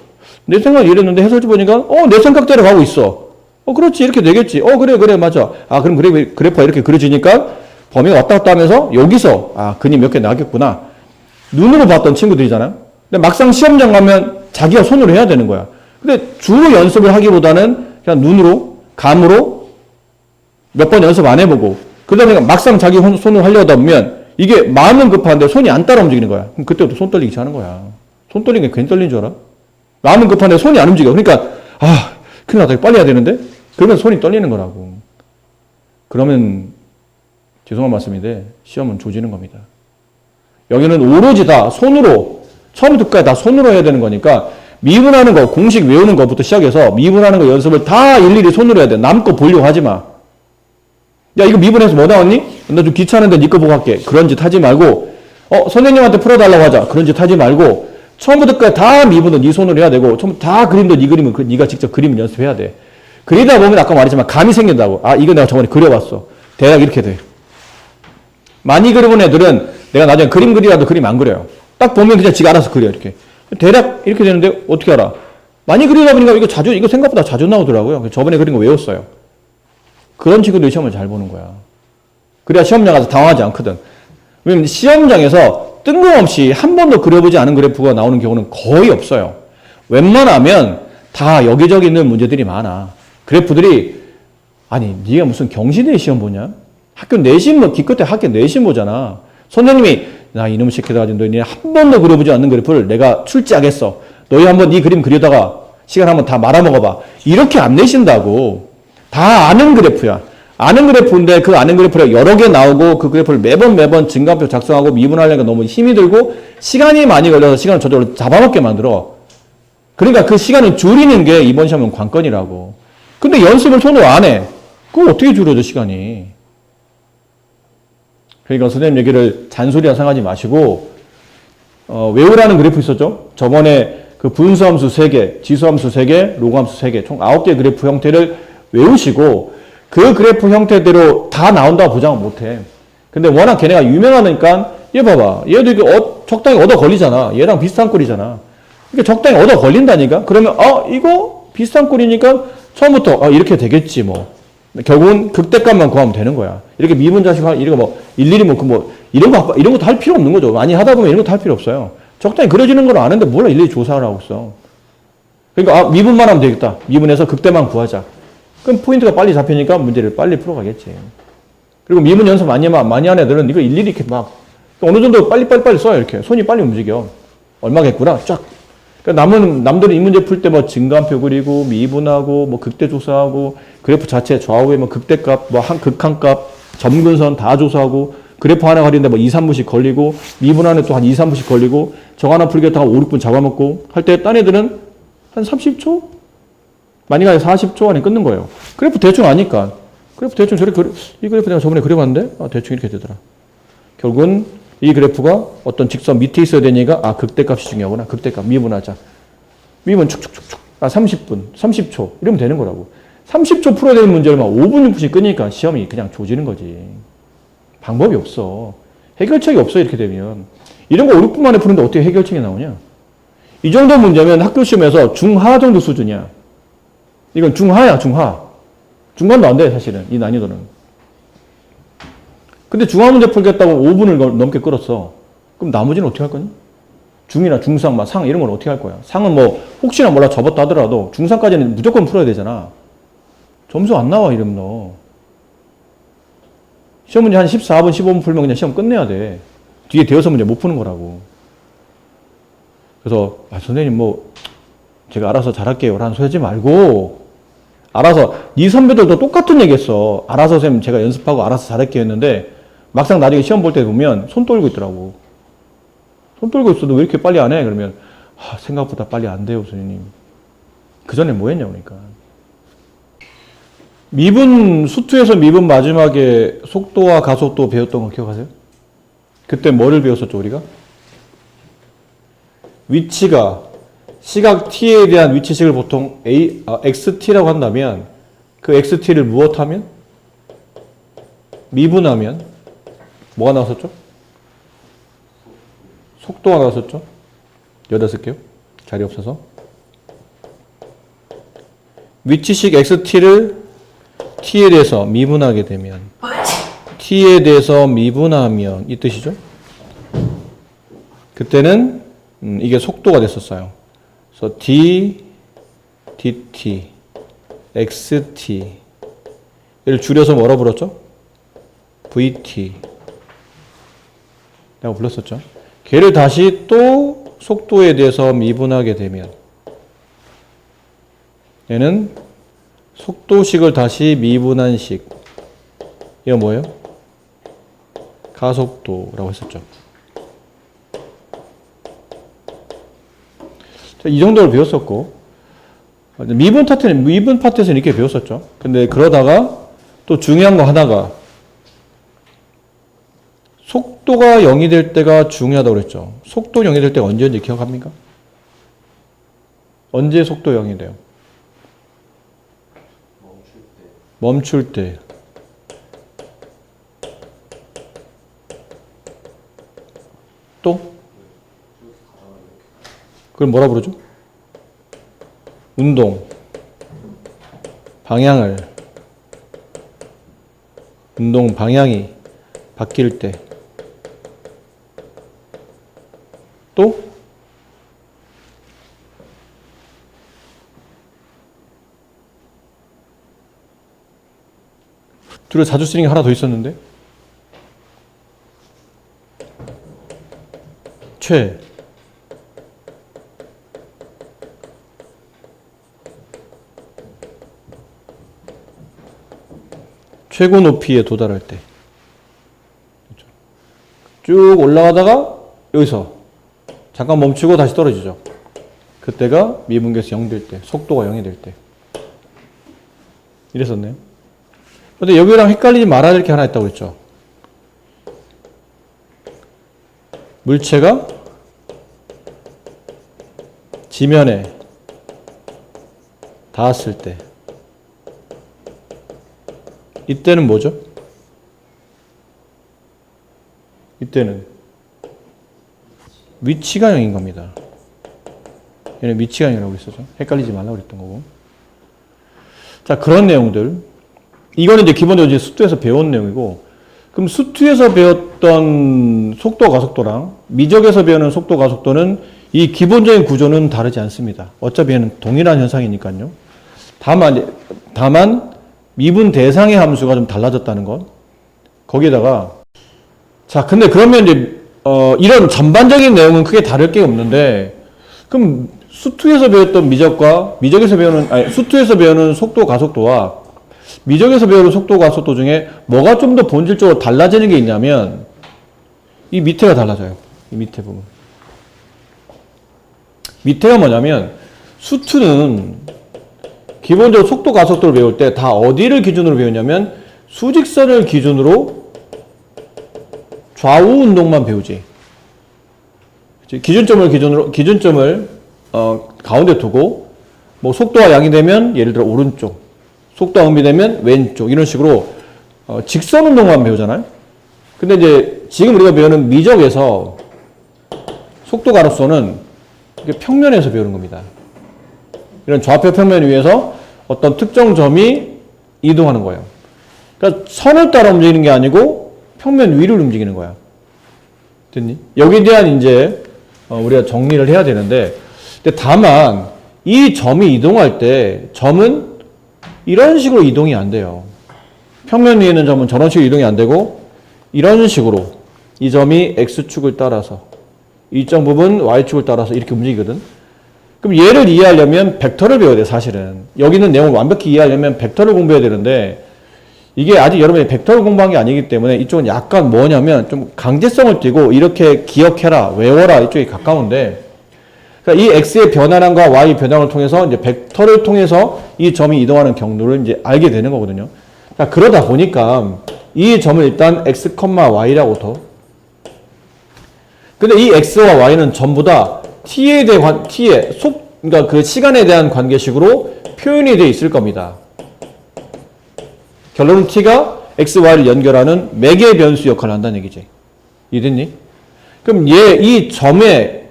내 생각이 이랬는데 해설지 보니까 내 생각대로 가고 있어. 그렇지 이렇게 되겠지. 그래 맞아. 그럼 그래프가 이렇게 그려지니까 범위가 왔다 갔다 하면서 여기서 근이 몇 개 나겠구나. 눈으로 봤던 친구들이잖아요. 근데 막상 시험장 가면 자기가 손으로 해야 되는 거야. 근데 주로 연습을 하기보다는 그냥 눈으로 감으로 몇 번 연습 안 해보고 그러다 막상 자기 손으로 하려다 보면 이게 마음은 급한데 손이 안 따라 움직이는 거야. 그럼 그때부터 손 떨리기 시작하는 거야. 손 떨리는 게 괜히 떨리는 줄 알아? 마음은 급한데 손이 안 움직여. 그러니까 큰일 났다. 빨리 해야 되는데? 그러면 손이 떨리는 거라고. 그러면 죄송한 말씀인데 시험은 조지는 겁니다. 여기는 오로지 다 손으로 처음부터 끝까지 다 손으로 해야 되는 거니까 미분하는 거 공식 외우는 것부터 시작해서 미분하는 거 연습을 다 일일이 손으로 해야 돼. 남 거 보려고 하지 마. 야 이거 미분해서 뭐 나왔니? 나 좀 귀찮은데 네 거 보고 할게. 그런 짓 하지 말고 선생님한테 풀어달라고 하자. 그런 짓 하지 말고 처음부터 끝까지 다 미분은 네 손으로 해야 되고 처음부터 다 그림도 네 그림은 네가 직접 그림을 연습해야 돼. 그리다 보면 아까 말했지만 감이 생긴다고. 이거 내가 저번에 그려봤어. 대략 이렇게 돼. 많이 그려본 애들은 내가 나중에 그림 그리라도 그림 안 그려요. 딱 보면 그냥 지가 알아서 그려 이렇게. 대략 이렇게 되는데 어떻게 알아? 많이 그리다 보니까 이거 생각보다 자주 나오더라고요. 저번에 그린 거 외웠어요. 그런 친구들이 시험을 잘 보는 거야. 그래야 시험장 가서 당황하지 않거든. 왜냐면 시험장에서 뜬금없이 한 번도 그려보지 않은 그래프가 나오는 경우는 거의 없어요. 웬만하면 다 여기저기 있는 문제들이 많아. 그래프들이 네가 무슨 경시대 시험 보냐? 학교 내신 기껏해 학교 내신 보잖아. 선생님이 나 이놈 시켜가지고 너희 한 번도 그려보지 않는 그래프를 내가 출제하겠어. 너희 한번 네 그림 그리다가 시간 한번 다 말아먹어봐. 이렇게 안 내신다고. 다 아는 그래프야. 아는 그래프인데 그 아는 그래프가 여러 개 나오고 그 그래프를 매번 증가표 작성하고 미분하려니까 너무 힘이 들고 시간이 많이 걸려서 시간을 저절로 잡아먹게 만들어. 그러니까 그 시간을 줄이는 게 이번 시험은 관건이라고. 근데 연습을 손으로 안 해. 그럼 어떻게 줄여져 시간이. 그러니까 선생님 얘기를 잔소리라 생각하지 마시고 외우라는 그래프 있었죠. 저번에 그 분수함수 3개, 지수함수 3개, 로그함수 3개 총 9개 그래프 형태를 외우시고 그 그래프 형태대로 다 나온다고 보장은 못해. 근데 워낙 걔네가 유명하니까 얘 봐봐. 얘도 이게 적당히 얻어 걸리잖아. 얘랑 비슷한 꼴이잖아. 이게 적당히 얻어 걸린다니까. 그러면 이거 비슷한 꼴이니까 처음부터 이렇게 되겠지 뭐. 결국은 극대값만 구하면 되는 거야. 이렇게 미분자식 이런 거 일일이 이런 것도 할 필요 없는 거죠. 많이 하다 보면 이런 것도 할 필요 없어요. 적당히 그려지는 걸 아는데 뭘 일일이 조사를 하고 있어. 그러니까 미분만 하면 되겠다. 미분해서 극대만 구하자. 그럼 포인트가 빨리 잡히니까 문제를 빨리 풀어가겠지. 그리고 미분 연습 많이 한 애들은 이거 일일이 이렇게 어느 정도 빨리 써요. 이렇게 손이 빨리 움직여. 얼마겠구나. 쫙. 그러니까 남들은 이 문제 풀 때 증가표 그리고 미분하고 극대 조사하고 그래프 자체 좌우에 극대값, 극한값, 점근선 다 조사하고 그래프 하나 가리는데 2, 3분씩 걸리고 미분하는 또 한 2, 3분씩 걸리고 저 하나 풀겠다가 5, 6분 잡아먹고 할 때 딴 애들은 한 30초? 많이 가야 40초 안에 끊는 거예요. 그래프 대충 아니까. 그래프 대충 이 그래프 내가 저번에 그려봤는데 대충 이렇게 되더라. 결국은 이 그래프가 어떤 직선 밑에 있어야 되니까 극대값이 중요하구나. 극대값 미분하자. 미분 축축축축 30분 30초 이러면 되는 거라고. 30초 풀어야 되는 문제를 5분 6분씩 끄니까 시험이 그냥 조지는 거지. 방법이 없어. 해결책이 없어. 이렇게 되면 이런 거 5, 6분 만에 푸는데 어떻게 해결책이 나오냐. 이 정도 문제면 학교 시험에서 중하 정도 수준이야. 이건 중하야. 중간도 안 돼 사실은 이 난이도는. 근데 중하 문제 풀겠다고 5분을 넘게 끌었어. 그럼 나머지는 어떻게 할 거니? 중이나 중상, 상 이런 건 어떻게 할 거야? 상은 혹시나 몰라 접었다 하더라도 중상까지는 무조건 풀어야 되잖아. 점수 안 나와 이러면 너. 시험 문제 한 14분, 15분 풀면 그냥 시험 끝내야 돼. 뒤에 대여섯 문제 못 푸는 거라고. 그래서 선생님 제가 알아서 잘할게요 라는 소리 하지 말고 알아서 네 선배들도 똑같은 얘기 했어. 알아서 선생님 제가 연습하고 알아서 잘할게요 했는데 막상 나중에 시험 볼 때 보면 손 떨고 있더라고. 손 떨고 있어도 왜 이렇게 빨리 안 해? 그러면 생각보다 빨리 안 돼요, 선생님. 그 전에 뭐 했냐, 그러니까. 미분, 수투에서 미분 마지막에 속도와 가속도 배웠던 거 기억하세요? 그때 뭐를 배웠었죠, 우리가? 위치가, 시각 t에 대한 위치식을 보통 xt라고 한다면, 그 xt를 무엇하면? 미분하면, 뭐가 나왔었죠? 속도가 나왔었죠? 8개요? 자리 없어서. 위치식 xt를 t에 대해서 미분하게 되면 t에 대해서 미분하면 이 뜻이죠. 그때는 이게 속도가 됐었어요. 그래서 d, dt, xt 얘를 줄여서 뭐라 불렀죠? vt 라고 불렀었죠. 걔를 다시 또 속도에 대해서 미분하게 되면 얘는 속도식을 다시 미분한 식. 이거 뭐예요? 가속도라고 했었죠. 이 정도를 배웠었고, 미분 파트에서는 이렇게 배웠었죠. 근데 그러다가 또 중요한 거 하나가 속도가 0이 될 때가 중요하다고 그랬죠. 속도 0이 될 때가 언제인지 기억합니까? 언제 속도 0이 돼요? 멈출 때. 또? 그걸 뭐라 부르죠? 운동. 운동 방향이 바뀔 때. 또? 둘을 자주 쓰는 게 하나 더 있었는데? 최고 높이에 도달할 때. 쭉 올라가다가 여기서 잠깐 멈추고 다시 떨어지죠. 그때가 미분계에서 0 될 때, 속도가 0이 될 때. 이랬었네요. 근데 여기랑 헷갈리지 말아야 될 게 하나 있다고 그랬죠. 물체가 지면에 닿았을 때. 이때는 뭐죠? 이때는 위치가 0인 겁니다. 얘는 위치가 0이라고 했었죠. 헷갈리지 말라고 그랬던 거고. 자, 그런 내용들. 이거는 이제 기본적으로 이제 수투에서 배운 내용이고, 그럼 수투에서 배웠던 속도 가속도랑 미적에서 배우는 속도 가속도는 이 기본적인 구조는 다르지 않습니다. 어차피 얘는 동일한 현상이니까요. 다만 미분 대상의 함수가 좀 달라졌다는 것. 거기에다가 자, 근데 그러면 이제 이런 전반적인 내용은 크게 다를 게 없는데, 그럼 수투에서 배웠던 미적과 수투에서 배우는 속도 가속도와 미적에서 배우는 속도 가속도 중에 뭐가 좀 더 본질적으로 달라지는 게 있냐면 이 밑에가 달라져요. 이 밑에 부분. 밑에가 뭐냐면 수투는 기본적으로 속도 가속도를 배울 때 다 어디를 기준으로 배우냐면 수직선을 기준으로 좌우 운동만 배우지. 기준점을 가운데 두고 뭐 속도가 양이 되면 예를 들어 오른쪽, 속도가 음비되면 왼쪽 이런 식으로 직선 운동만 배우잖아요. 근데 이제 지금 우리가 배우는 미적에서 속도 가속도는 평면에서 배우는 겁니다. 이런 좌표 평면 위에서 어떤 특정 점이 이동하는 거예요. 그러니까 선을 따라 움직이는 게 아니고 평면 위를 움직이는 거야. 됐니? 여기에 대한 이제 우리가 정리를 해야 되는데, 근데 다만 이 점이 이동할 때 점은 이런 식으로 이동이 안 돼요. 평면 위에 있는 점은 저런 식으로 이동이 안 되고 이런 식으로 이 점이 X축을 따라서 일정 부분 Y축을 따라서 이렇게 움직이거든. 그럼 얘를 이해하려면 벡터를 배워야 돼, 사실은. 여기 있는 내용을 완벽히 이해하려면 벡터를 공부해야 되는데, 이게 아직 여러분이 벡터를 공부한 게 아니기 때문에 이쪽은 약간 뭐냐면 좀 강제성을 띠고 이렇게 기억해라, 외워라 이쪽이 가까운데 그러니까 이 x의 변화량과 y 변화량을 통해서 이제 벡터를 통해서 이 점이 이동하는 경로를 이제 알게 되는 거거든요. 그러니까 그러다 보니까 이 점을 일단 x, y라고 둬. 근데 이 x와 y는 전부 다 t에 대한 그러니까 그 시간에 대한 관계식으로 표현이 되어 있을 겁니다. 결론은 t가 x, y를 연결하는 매개 변수 역할을 한다는 얘기지. 이해됐니? 그럼 이 점의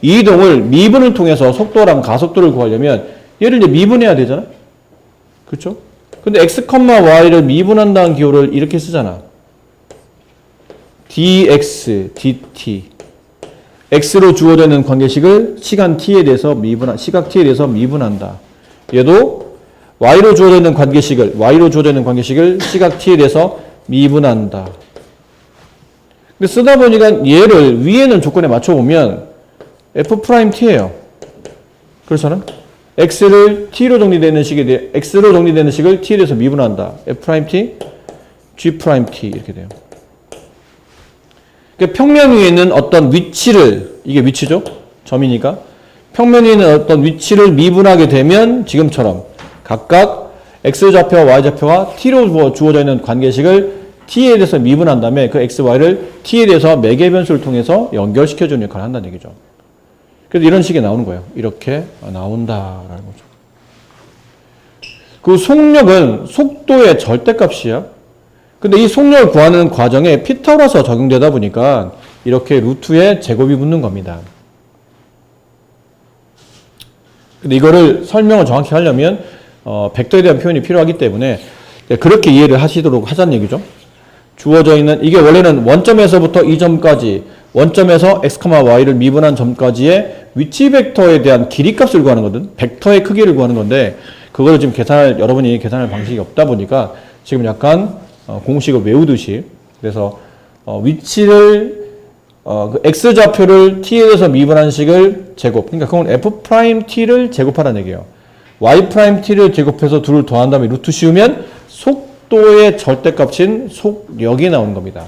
이동을 미분을 통해서 속도랑 가속도를 구하려면 얘를 이제 미분해야 되잖아? 그렇죠? 근데 x, y를 미분한다는 기호를 이렇게 쓰잖아. dx, dt. x로 주어져 있는 관계식을 시간 t에 대해서 시각 t에 대해서 미분한다. 얘도 y로 주어져 있는 관계식을 시각 t에 대해서 미분한다. 근데 쓰다 보니까 얘를 위에는 조건에 맞춰보면 f't예요. 그렇잖아? x로 정리되는 식을 t에 대해서 미분한다. f't, g't 이렇게 돼요. 그러니까 평면 위에 있는 어떤 위치를, 이게 위치죠? 점이니까. 평면 위에 있는 어떤 위치를 미분하게 되면 지금처럼 각각 x좌표와 y좌표가 t로 주어져 있는 관계식을 t에 대해서 미분한 다음에 그 x, y를 t에 대해서 매개변수를 통해서 연결시켜주는 역할을 한다는 얘기죠. 그래서 이런 식이 나오는 거예요. 이렇게 나온다라는 거죠. 그 속력은 속도의 절대값이야. 근데 이 속력을 구하는 과정에 피타고라스가 적용되다 보니까 이렇게 루트에 제곱이 붙는 겁니다. 근데 이거를 설명을 정확히 하려면 벡터에 대한 표현이 필요하기 때문에 그렇게 이해를 하시도록 하자는 얘기죠. 주어져 있는 이게 원래는 원점에서부터 이 점까지 원점에서 x, y를 미분한 점까지의 위치 벡터에 대한 길이값을 구하는 거든. 벡터의 크기를 구하는 건데 그거를 지금 여러분이 계산할 방식이 없다 보니까 지금 약간 공식을 외우듯이 그래서 위치를 그 x좌표를 t에 대해서 미분한 식을 제곱. 그러니까 그건 f't를 제곱하라는 얘기예요. y't를 제곱해서 둘을 더한 다음에 루트 씌우면 속도의 절대값인 속력이 나오는 겁니다.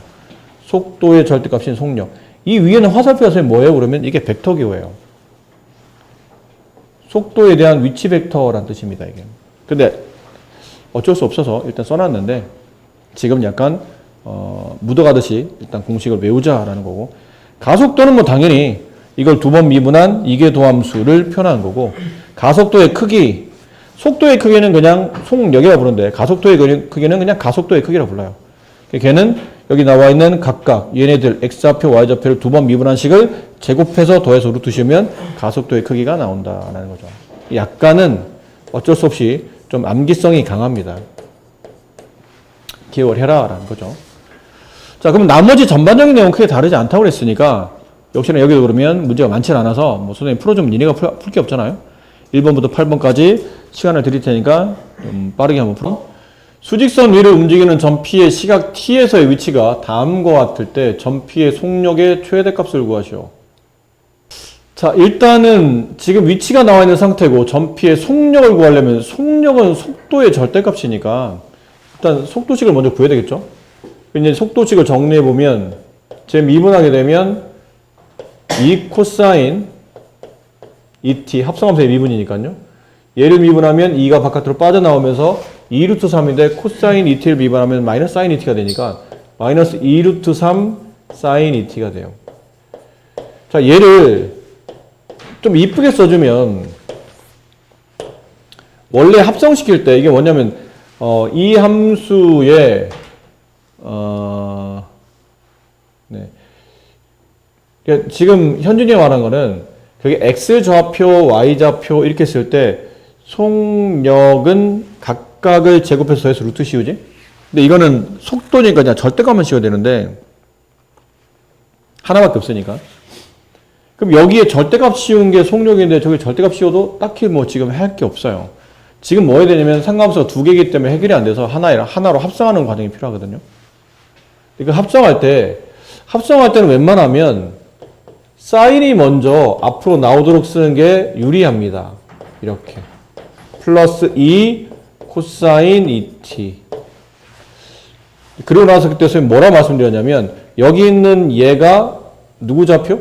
속도의 절대값인 속력. 이 위에는 화살표가 선생님 뭐예요? 그러면 이게 벡터 기호예요. 속도에 대한 위치 벡터란 뜻입니다. 이게. 근데 어쩔 수 없어서 일단 써놨는데 지금 약간 묻어가듯이 일단 공식을 외우자라는 거고 가속도는 뭐 당연히 이걸 두 번 미분한 이계도함수를 표현한 거고 가속도의 크기 속도의 크기는 그냥 속력이라고 부르는데 가속도의 크기는 그냥 가속도의 크기라고 불러요. 걔는 여기 나와 있는 각각 얘네들 x좌표, y좌표를 두 번 미분한 식을 제곱해서 더해서 루트 씌우면 가속도의 크기가 나온다라는 거죠. 약간은 어쩔 수 없이 좀 암기성이 강합니다. 기억을 해라라는 거죠. 자, 그럼 나머지 전반적인 내용은 크게 다르지 않다고 그랬으니까 역시나 여기도 그러면 문제가 많지 않아서 뭐 선생님 풀어주면 니네가 풀 게 없잖아요. 1번부터 8번까지 시간을 드릴 테니까 좀 빠르게 한번 풀어. 수직선 위를 움직이는 점 P의 시각 T에서의 위치가 다음과 같을 때 점 P의 속력의 최대값을 구하시오. 자, 일단은 지금 위치가 나와 있는 상태고 점 P의 속력을 구하려면 속력은 속도의 절대값이니까 일단 속도식을 먼저 구해야 되겠죠. 이제 속도식을 정리해 보면 제 미분하게 되면 2 코사인 ET 합성함수의 미분이니까요. 얘를 미분하면 2가 바깥으로 빠져나오면서 2 루트 3인데 코사인 ET를 미분하면 마이너스 사인 ET가 되니까 마이너스 2 루트 3 사인 ET가 돼요. 자, 얘를 좀 이쁘게 써주면 원래 합성시킬 때 이게 뭐냐면 이 함수의 네. 지금 현준이가 말한 거는 그게 x좌표, y좌표 이렇게 쓸 때 속력은 각각을 제곱해서 더해서 루트 씌우지? 근데 이거는 속도니까 그냥 절대값만 씌워야 되는데 하나밖에 없으니까. 그럼 여기에 절대값 씌운 게 속력인데 저기 절대값 씌워도 딱히 뭐 지금 할 게 없어요. 지금 뭐 해야 되냐면 상관함수가 두 개이기 때문에 해결이 안 돼서 하나로 합성하는 과정이 필요하거든요. 그러니까 합성할 때는 웬만하면 사인이 먼저 앞으로 나오도록 쓰는 게 유리합니다. 이렇게. 플러스 2 코사인 2t. 그리고 나서 그때 선생님 뭐라 말씀드렸냐면 여기 있는 얘가 누구 좌표?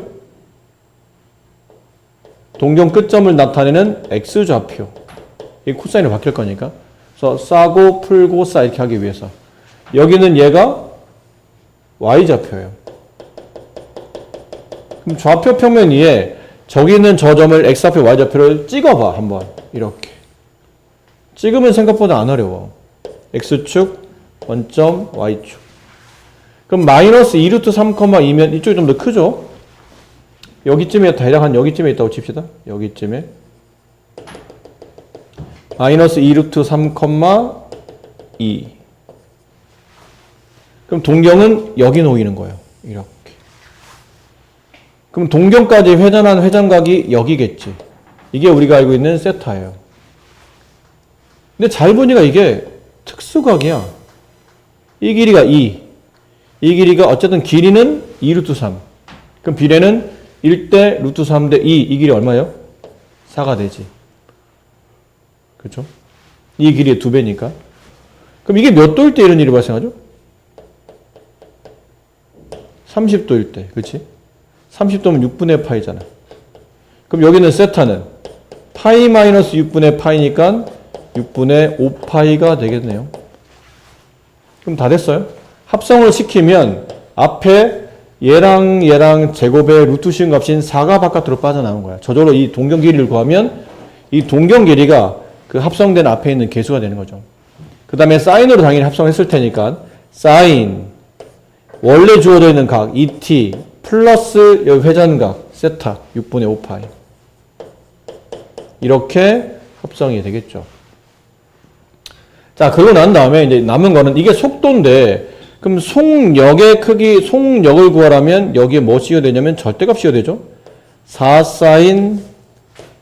동경 끝점을 나타내는 x좌표. 이 코사인으로 바뀔 거니까. 그래서 싸고 풀고 싸 이렇게 하기 위해서. 여기는 얘가 y좌표예요. 그럼 좌표 평면 위에 저기 있는 저 점을 x좌표, y좌표를 찍어봐 한번. 이렇게. 찍으면 생각보다 안 어려워. x축, 원점, y축. 그럼 마이너스 2루트 3,2면 이쪽이 좀 더 크죠? 여기쯤에 대략 한 여기쯤에 있다고 칩시다. 여기쯤에. 마이너스 2루트 3,2. 그럼 동경은 여기 놓이는 거예요. 이렇게. 그럼 동경까지 회전한 회전각이 여기겠지. 이게 우리가 알고 있는 세타예요. 근데 잘 보니까 이게 특수각이야. 이 길이가 2. 이 길이가 어쨌든 길이는 2루트 3. 그럼 비례는 1대 루트 3대 2. 이 길이 얼마예요? 4가 되지. 그렇죠? 이 길이의 2배니까. 그럼 이게 몇 도일 때 이런 일이 발생하죠? 30도일 때. 그렇지? 30도면 6분의 파이잖아. 그럼 여기는 세타는 파이 마이너스 6분의 파이니까 6분의 5파이가 되겠네요. 그럼 다 됐어요? 합성을 시키면 앞에 얘랑 제곱의 루트 씌운 값인 4가 바깥으로 빠져나온 거야. 저절로 이 동경 길이를 구하면 이 동경 길이가 그 합성된 앞에 있는 개수가 되는 거죠. 그 다음에 사인으로 당연히 합성했을 테니까 사인 원래 주어져 있는 각 2t 플러스 여기 회전각 세타 6분의 5파이 이렇게 합성이 되겠죠. 자, 그러고 난 다음에 이제 남은 거는 이게 속도인데 그럼 속력의 크기, 속력을 구하라면 여기에 뭐 씌워야 되냐면 절대값 씌워야 되죠. 4사인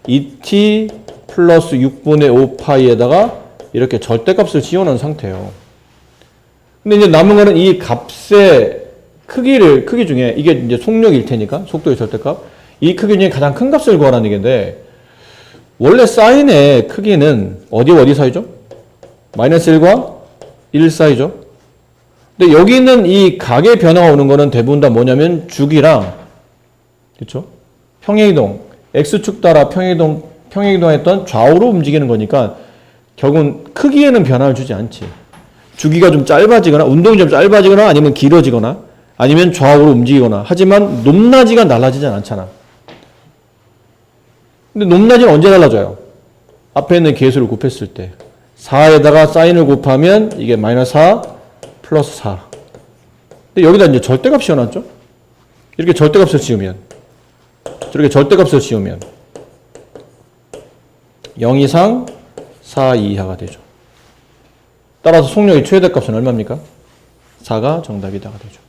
2t 플러스 6분의 5파이에다가 이렇게 절대값을 씌워놓은 상태예요. 근데 이제 남은 거는 이 값의 크기 중에 이게 이제 속력일 테니까 속도의 절대값 이 크기 중에 가장 큰 값을 구하라는 얘기인데 원래 사인의 크기는 어디 사이죠? 마이너스 1과 1 사이죠. 근데 여기 있는 이 각의 변화가 오는 거는 대부분 다 뭐냐면 주기랑 그렇죠? 평행이동 x축 따라 평행이동했던 좌우로 움직이는 거니까 결국은 크기에는 변화를 주지 않지. 주기가 좀 짧아지거나 운동이 좀 짧아지거나 아니면 길어지거나 아니면 좌우로 움직이거나 하지만 높낮이가 달라지진 않잖아. 근데 높낮이는 언제 달라져요? 앞에 있는 개수를 곱했을 때 4에다가 사인을 곱하면 이게 마이너스 4 플러스 4. 근데 여기다 이제 절대값 씌워놨죠? 이렇게 절대값을 씌우면 저렇게 절대값을 씌우면 0 이상 4 이하가 되죠. 따라서 속력의 최대값은 얼마입니까? 4가 정답이다가 되죠.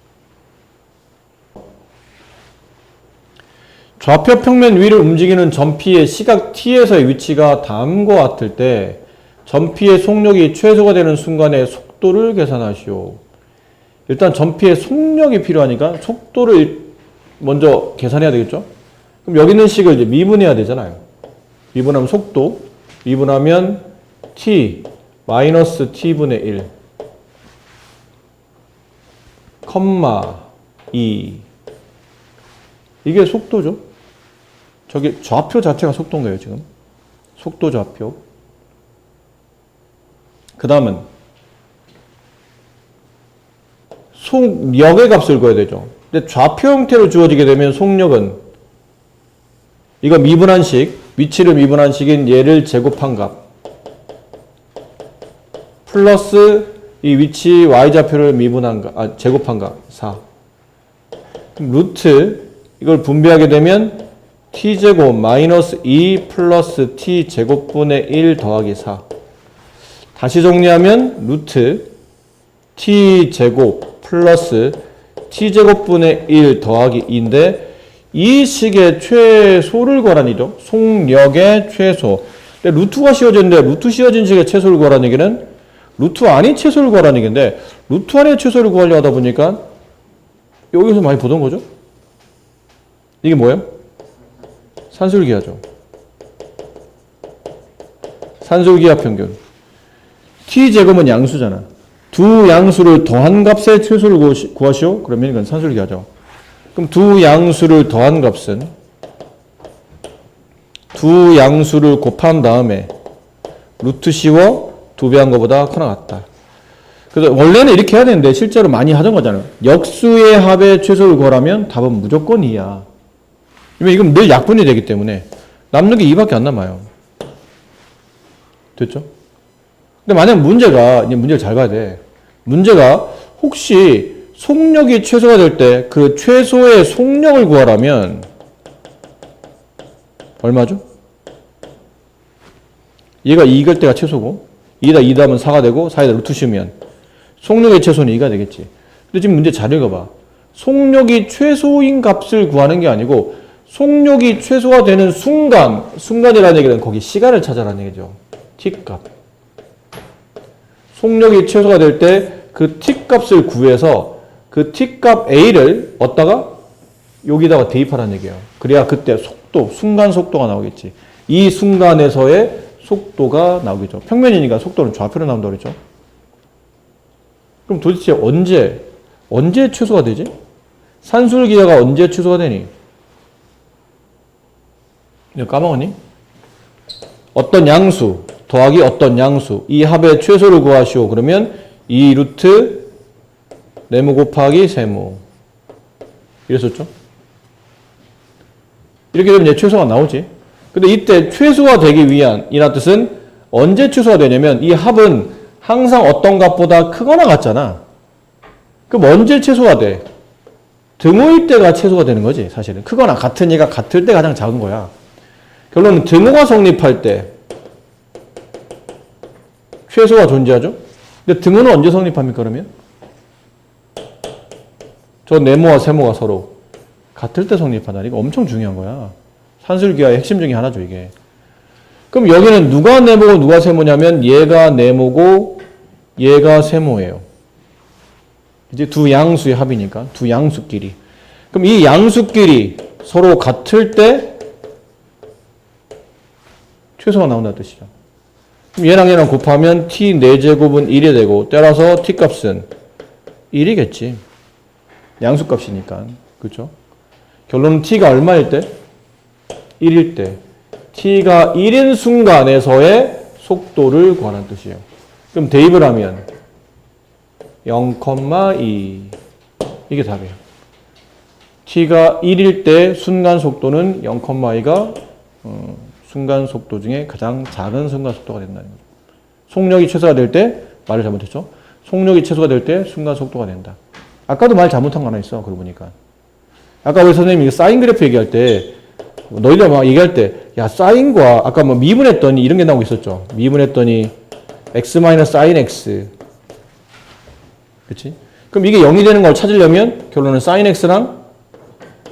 좌표 평면 위를 움직이는 점피의 시각 t에서의 위치가 다음과 같을 때 점피의 속력이 최소가 되는 순간의 속도를 계산하시오. 일단 점피의 속력이 필요하니까 속도를 먼저 계산해야 되겠죠? 그럼 여기 있는 식을 이제 미분해야 되잖아요. 미분하면 속도, 미분하면 t, 마이너스 t분의 1, 컴마 2. 이게 속도죠. 저기 좌표 자체가 속도인 거예요, 지금. 속도 좌표. 그 다음은 속력의 값을 구해야 되죠. 근데 좌표 형태로 주어지게 되면 속력은 이거 미분한 식, 위치를 미분한 식인 얘를 제곱한 값 플러스 이 위치 y좌표를 미분한 값, 제곱한 값 4. 루트 이걸 분배하게 되면 t제곱 마이너스 2 플러스 t제곱분의 1 더하기 4. 다시 정리하면 루트 t제곱 플러스 t제곱분의 1 더하기 2인데 이 식의 최소를 구하라는 얘기죠. 속력의 최소. 근데 루트가 씌워졌는데 루트 씌워진 식의 최소를 구하라는 얘기는 루트 안이 최소를 구하라는 얘기인데 루트 안의 최소를 구하려고 하다 보니까 여기서 많이 보던 거죠. 이게 뭐예요? 산술기하죠. 산술기하 평균. t제곱은 양수잖아. 두 양수를 더한 값의 최소를 구하시오. 그러면 이건 산술기하죠. 그럼 두 양수를 더한 값은 두 양수를 곱한 다음에 루트 씌워 두 배 한 것보다 크나 같다. 그래서 원래는 이렇게 해야 되는데 실제로 많이 하던 거잖아요. 역수의 합의 최소를 구하라면 답은 무조건 2야. 이건 늘 약분이 되기 때문에 남는 게 2밖에 안 남아요. 됐죠? 근데 만약 문제가, 이제 문제를 잘 봐야 돼. 문제가 혹시 속력이 최소가 될 때 그 최소의 속력을 구하라면 얼마죠? 얘가 2일 때가 최소고 2다 2다 하면 4가 되고 4에다 루트 씌우면 속력의 최소는 2가 되겠지. 근데 지금 문제 잘 읽어봐. 속력이 최소인 값을 구하는 게 아니고 속력이 최소가 되는 순간이라는 얘기는 거기 시간을 찾아라는 얘기죠. t값. 속력이 최소가 될 때 그 t값을 구해서 그 t값 a를 얻다가 여기다가 대입하라는 얘기예요. 그래야 그때 순간 속도가 나오겠지. 이 순간에서의 속도가 나오겠죠. 평면이니까 속도는 좌표로 나온다고 그랬죠. 그럼 도대체 언제 최소가 되지? 산술기하가 언제 최소가 되니? 이거 까먹었니? 어떤 양수 더하기 어떤 양수 이 합의 최소를 구하시오. 그러면 2 루트 네모 곱하기 세모 이랬었죠? 이렇게 되면 이제 최소가 나오지. 근데 이때 최소가 되기 위한 이란 뜻은 언제 최소가 되냐면 이 합은 항상 어떤 값보다 크거나 같잖아. 그럼 언제 최소가 돼? 등호일 때가 최소가 되는 거지 사실은. 크거나 같은 얘가 같을 때 가장 작은 거야. 결론은 등호가 성립할 때 최소가 존재하죠. 근데 등호는 언제 성립합니까 그러면? 저 네모와 세모가 서로 같을 때 성립한다니. 이거 엄청 중요한 거야. 산술기하의 핵심 중에 하나죠 이게. 그럼 여기는 누가 네모고 누가 세모냐면 얘가 네모고 얘가 세모예요. 이제 두 양수의 합이니까 두 양수끼리. 그럼 이 양수끼리 서로 같을 때 최소가 나온다는 뜻이죠. 그럼 얘랑 곱하면 t 4제곱은 1이 되고 따라서 t값은 1이겠지. 양수값이니까. 그렇죠? 결론은 t가 얼마일 때? 1일 때. t가 1인 순간에서의 속도를 구하는 뜻이에요. 그럼 대입을 하면 0,2 이게 답이에요. t가 1일 때 순간 속도는 0,2가 순간 속도 중에 가장 작은 순간 속도가 된다는 거죠. 속력이 최소가 될 때 말을 잘못했죠. 속력이 최소가 될 때 순간 속도가 된다. 아까도 말 잘못한 거 하나 있어. 그러고 보니까. 아까 우리 선생님이 사인 그래프 얘기할 때 너희들 막 얘기할 때 야 사인과 아까 뭐 미분했더니 이런 게 나오고 있었죠. 미분했더니 x sin x 그렇지? 그럼 이게 0이 되는 걸 찾으려면 결론은 sin x랑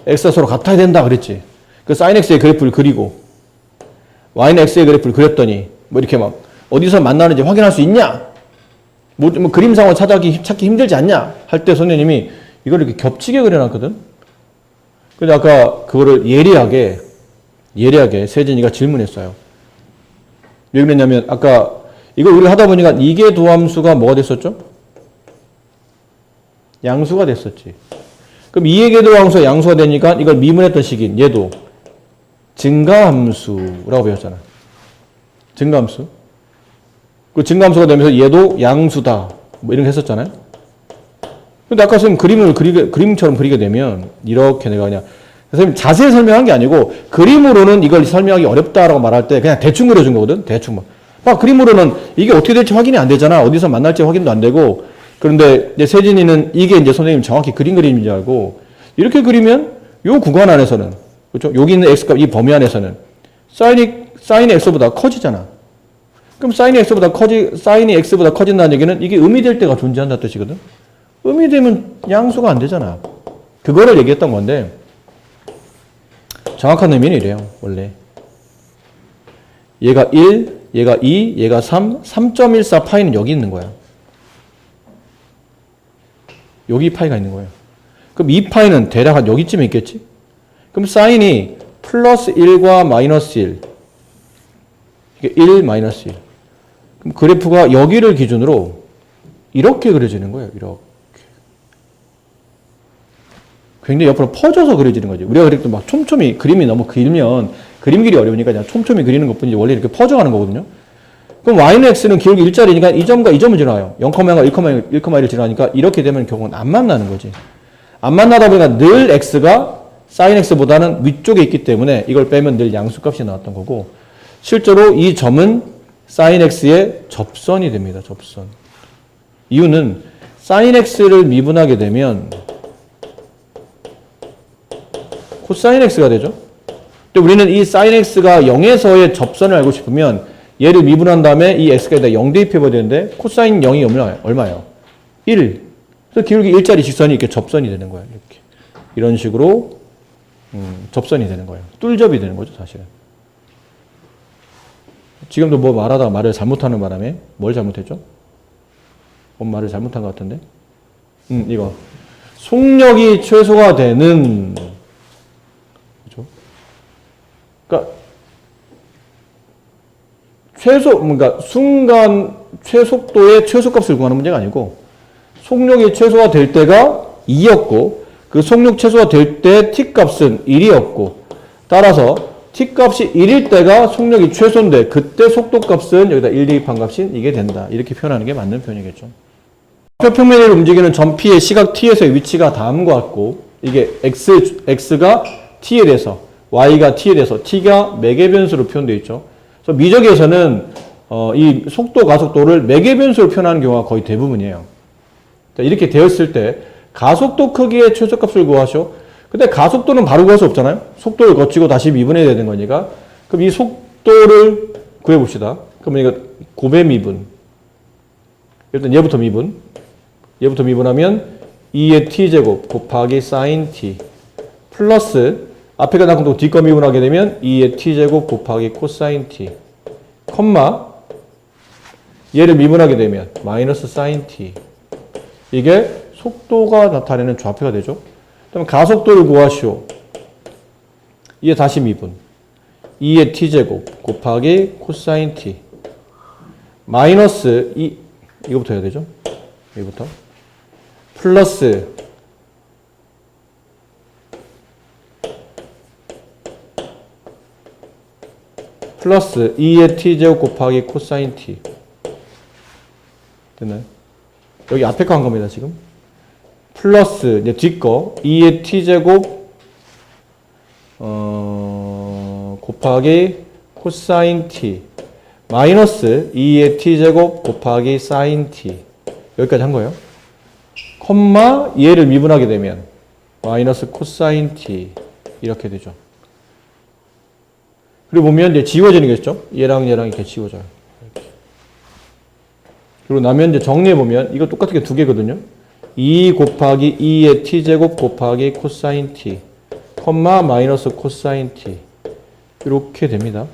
x가 서로 같아야 된다 그랬지. 그 sin x의 그래프를 그리고 y는 x의 그래프를 그렸더니 뭐 이렇게 막 어디서 만나는지 확인할 수 있냐? 뭐 그림상을 찾기 힘들지 않냐? 할 때 선생님이 이걸 이렇게 겹치게 그려놨거든. 근데 아까 그거를 예리하게 세진이가 질문했어요. 왜 그랬냐면 아까 이걸 우리가 하다 보니까 이계 도함수가 뭐가 됐었죠? 양수가 됐었지. 그럼 이계 도함수가 양수가 되니까 이걸 미분했던 식인 얘도 증가함수라고 배웠잖아. 증가함수. 그 증가함수가 되면서 얘도 양수다. 뭐 이런 거 했었잖아요. 근데 아까 선생님 그림처럼 그리게 되면 이렇게 내가 그냥 선생님 자세히 설명한 게 아니고 그림으로는 이걸 설명하기 어렵다라고 말할 때 그냥 대충 그려준 거거든. 대충 막. 그림으로는 이게 어떻게 될지 확인이 안 되잖아. 어디서 만날지 확인도 안 되고. 그런데 이제 세진이는 이게 이제 선생님 정확히 그린 그림인 줄 알고 이렇게 그리면 요 구간 안에서는 그렇죠? 여기 있는 x값 이 범위 안에서는 사인이 x보다 커지잖아. 그럼 사인이 x보다 커진다는 얘기는 이게 음이 될 때가 존재한다는 뜻이거든. 음이 되면 양수가 안 되잖아. 그거를 얘기했던 건데 정확한 의미는 이래요. 원래 얘가 1, 얘가 2, 얘가 3, 3.14 파이는 여기 있는 거야. 여기 파이가 있는 거예요. 그럼 이 파이는 대략 한 여기쯤에 있겠지? 그럼 사인이 플러스 1과 마이너스 1 이게 1, 마이너스 1 그럼 그래프가 여기를 기준으로 이렇게 그려지는 거예요. 이렇게. 굉장히 옆으로 퍼져서 그려지는 거죠. 우리가 그랬던 막 촘촘히 그림이 너무 길면 그림 길이 어려우니까 그냥 촘촘히 그리는 것뿐이지 원래 이렇게 퍼져가는 거거든요. 그럼 y는 x는 기울기 일자리니까 이 점과 이 점을 지나요. 0,0과 1,1을 지나니까 이렇게 되면 결국은 안 만나는 거지. 안 만나다 보니까 늘 x가 sin x보다는 위쪽에 있기 때문에 이걸 빼면 늘 양수값이 나왔던 거고 실제로 이 점은 sin x의 접선이 됩니다. 접선. 이유는 sin x를 미분하게 되면 코사인 x가 되죠. 근데 우리는 이 sin x가 0에서의 접선을 알고 싶으면 얘를 미분한 다음에 이 x가 0 대입해봐야 되는데 코사인 0이 얼마예요? 1. 그래서 기울기 일자리 직선이 이렇게 접선이 되는 거예요. 이렇게. 이런 식으로 접선이 되는 거예요. 뚫접이 되는 거죠, 사실은. 지금도 뭐 말하다가 말을 잘못하는 바람에 뭘 잘못했죠? 말을 잘못한 것 같은데? 이거. 속력이 최소가 되는 그죠? 그러니까 그러니까 순간 최속도의 최소값을 구하는 문제가 아니고 속력이 최소화 될 때가 2였고 그 속력 최소화 될 때 t값은 1이었고 따라서 t값이 1일 때가 속력이 최소인데 그때 속도값은 여기다 1 대입한 값이 이게 된다. 이렇게 표현하는 게 맞는 표현이겠죠. 좌표 평면을 움직이는 점 P의 시각 T에서의 위치가 다음과 같고 이게 X가 T에 대해서 Y가 T에 대해서 T가 매개 변수로 표현되어 있죠. 그래서 미적에서는 이 속도 가속도를 매개 변수로 표현하는 경우가 거의 대부분이에요. 이렇게 되었을 때 가속도 크기의 최소값을 구하시오. 근데 가속도는 바로 구할 수 없잖아요. 속도를 거치고 다시 미분해야 되는 거니까. 그럼 이 속도를 구해봅시다. 그러면 이거 곱의 미분. 일단 얘부터 미분. 얘부터 미분하면 2의 t제곱 곱하기 sin t 플러스 앞에가 나고 뒷거 미분하게 되면 2의 t제곱 곱하기 코사인 t 콤마 얘를 미분하게 되면 마이너스 sin t 이게 속도가 나타내는 좌표가 되죠. 그럼 가속도를 구하시오. 이에 다시 미분 2의 t제곱 곱하기 코사인 t 마이너스 이거부터 해야 되죠. 여기부터 플러스 플러스 2의 t제곱 곱하기 코사인 t 됐나요? 여기 앞에 거 한 겁니다 지금. 플러스 이제 뒷거 2의 t제곱 곱하기 코사인 t 마이너스 2의 t제곱 곱하기 sin t 여기까지 한 거예요. 콤마 얘를 미분하게 되면 마이너스 코사인 t 이렇게 되죠. 그리고 보면 이제 지워지는 게 있죠. 얘랑 이렇게 지워져요. 이렇게. 그리고 나면 이제 정리해 보면 이거 똑같은 게 두 개거든요. 2 곱하기 2의 t제곱 곱하기 코사인 t 콤마 마이너스 코사인 t 이렇게 됩니다.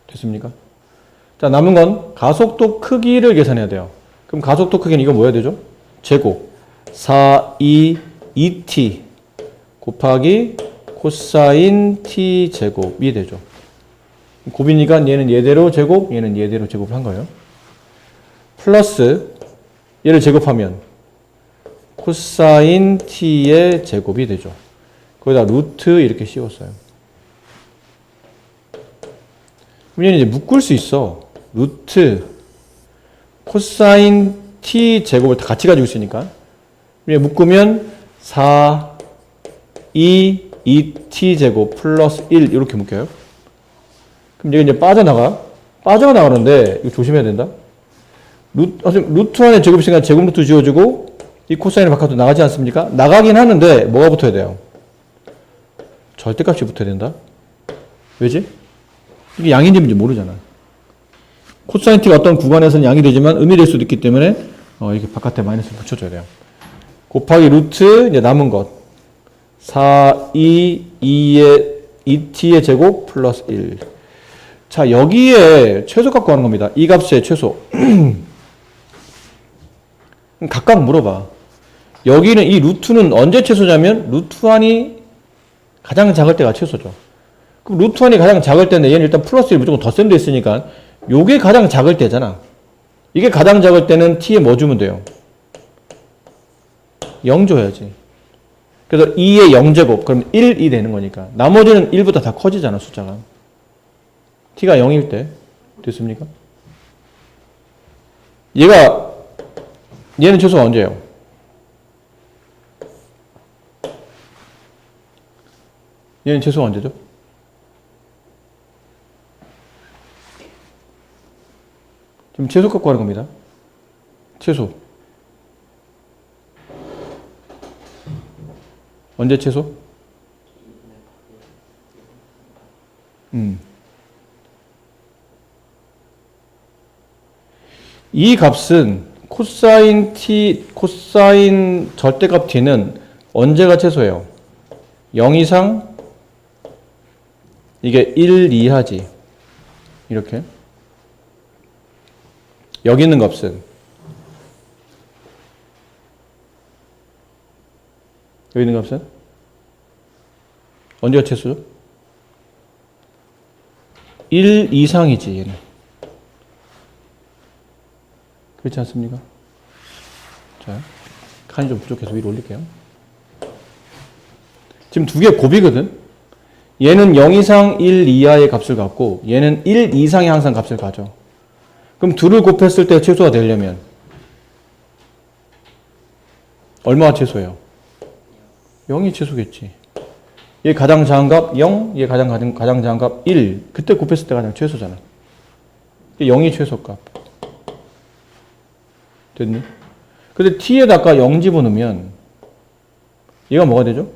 됐습니까? 자, 남은 건 가속도 크기를 계산해야 돼요. 그럼 가속도 크기는 이거 뭐야 되죠? 제곱 4, 2t 곱하기 코사인 t 제곱이 되죠. 곱이니까 얘는 얘대로 제곱, 얘는 얘대로 제곱을 한 거예요. 플러스 얘를 제곱하면 코사인 t의 제곱이 되죠. 거기다 루트 이렇게 씌웠어요. 그럼 얘는 이제 묶을 수 있어. 루트 코사인 t 제곱을 다 같이 가지고 있으니까 묶으면 4, 2t 제곱 플러스 1 이렇게 묶여요. 그럼 얘가 이제 빠져나가는데 이거 조심해야 된다. 루트 안에 제곱이 있으니까 제곱 루트 지워지고 이 코사인을 바깥으로 나가지 않습니까? 나가긴 하는데 뭐가 붙어야 돼요? 절대값이 붙어야 된다. 왜지? 이게 양인지 뭔지 모르잖아. 코사인 t가 어떤 구간에서는 양이 되지만 음이 될 수도 있기 때문에 이렇게 바깥에 마이너스를 붙여줘야 돼요. 곱하기 루트 이제 남은 것 4, 2t의 제곱 플러스 1. 자, 여기에 최소값 구하는 겁니다. 이 값의 최소. 각각 물어봐. 여기는 이 루트는 언제 최소냐면 루트 안이 가장 작을 때가 최소죠. 그럼 루트 1이 가장 작을 때는 얘는 일단 플러스 1 무조건 덧셈돼 있으니까 요게 가장 작을 때잖아. 이게 가장 작을 때는 t에 뭐 주면 돼요? 0 줘야지. 그래서 2의 0제곱, 그럼 1이 되는 거니까. 나머지는 1보다 다 커지잖아, 숫자가. t가 0일 때. 됐습니까? 얘는 최소가 언제예요? 얘는 최소가 언제죠? 지금 최소 갖고 하는 겁니다. 최소. 언제 최소? 이 값은 코사인 t, 코사인 절대값 t는 언제가 최소예요? 0 이상, 이게 1 이하지. 이렇게. 여기 있는 값은 여기 있는 값은 언제가 최소죠? 1 이상이지, 얘는. 그렇지 않습니까? 자, 칸이 좀 부족해서 위로 올릴게요. 지금 두 개 곱이거든? 얘는 0 이상 1 이하의 값을 갖고 얘는 1 이상의 항상 값을 가져. 그럼 둘을 곱했을 때 최소가 되려면 얼마가 최소예요? 0이 최소겠지. 얘 가장 작은 값 0, 얘 가장 작은 값 1. 그때 곱했을 때 가장 최소잖아. 0이 최소값. 됐니? 근데 t에다가 0 집어넣으면 얘가 뭐가 되죠?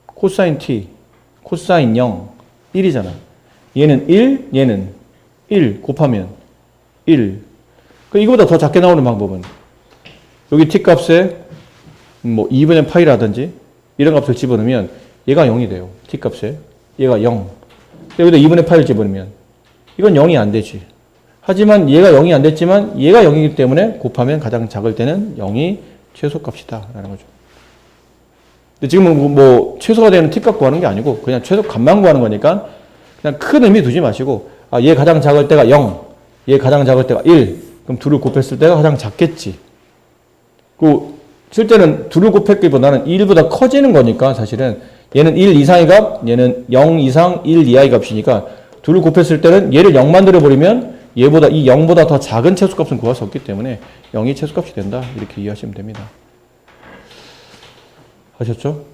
코사인 t, 코사인 0, 1이잖아. 얘는 1, 얘는 1 곱하면 1. 이거보다 더 작게 나오는 방법은 여기 t 값에 뭐 2분의 파이라든지 이런 값을 집어넣으면 얘가 0이 돼요. t 값에. 얘가 0. 여기다 2분의 파이를 집어넣으면 이건 0이 안 되지. 하지만 얘가 0이 안 됐지만 얘가 0이기 때문에 곱하면 가장 작을 때는 0이 최소값이다 라는 거죠. 근데 지금은 뭐 최소가 되는 t값 구하는 게 아니고 그냥 최소값만 구하는 거니까 그냥 큰 의미 두지 마시고 얘 가장 작을 때가 0, 얘 가장 작을 때가 1. 그럼 둘을 곱했을 때가 가장 작겠지. 실제는 둘을 곱했기보다는 1보다 커지는 거니까 사실은 얘는 1 이상의 값, 얘는 0 이상 1 이하의 값이니까 둘을 곱했을 때는 얘를 0 만들어버리면 얘보다 이 0보다 더 작은 최소값은 구할 수 없기 때문에 0이 최소값이 된다. 이렇게 이해하시면 됩니다. 아셨죠?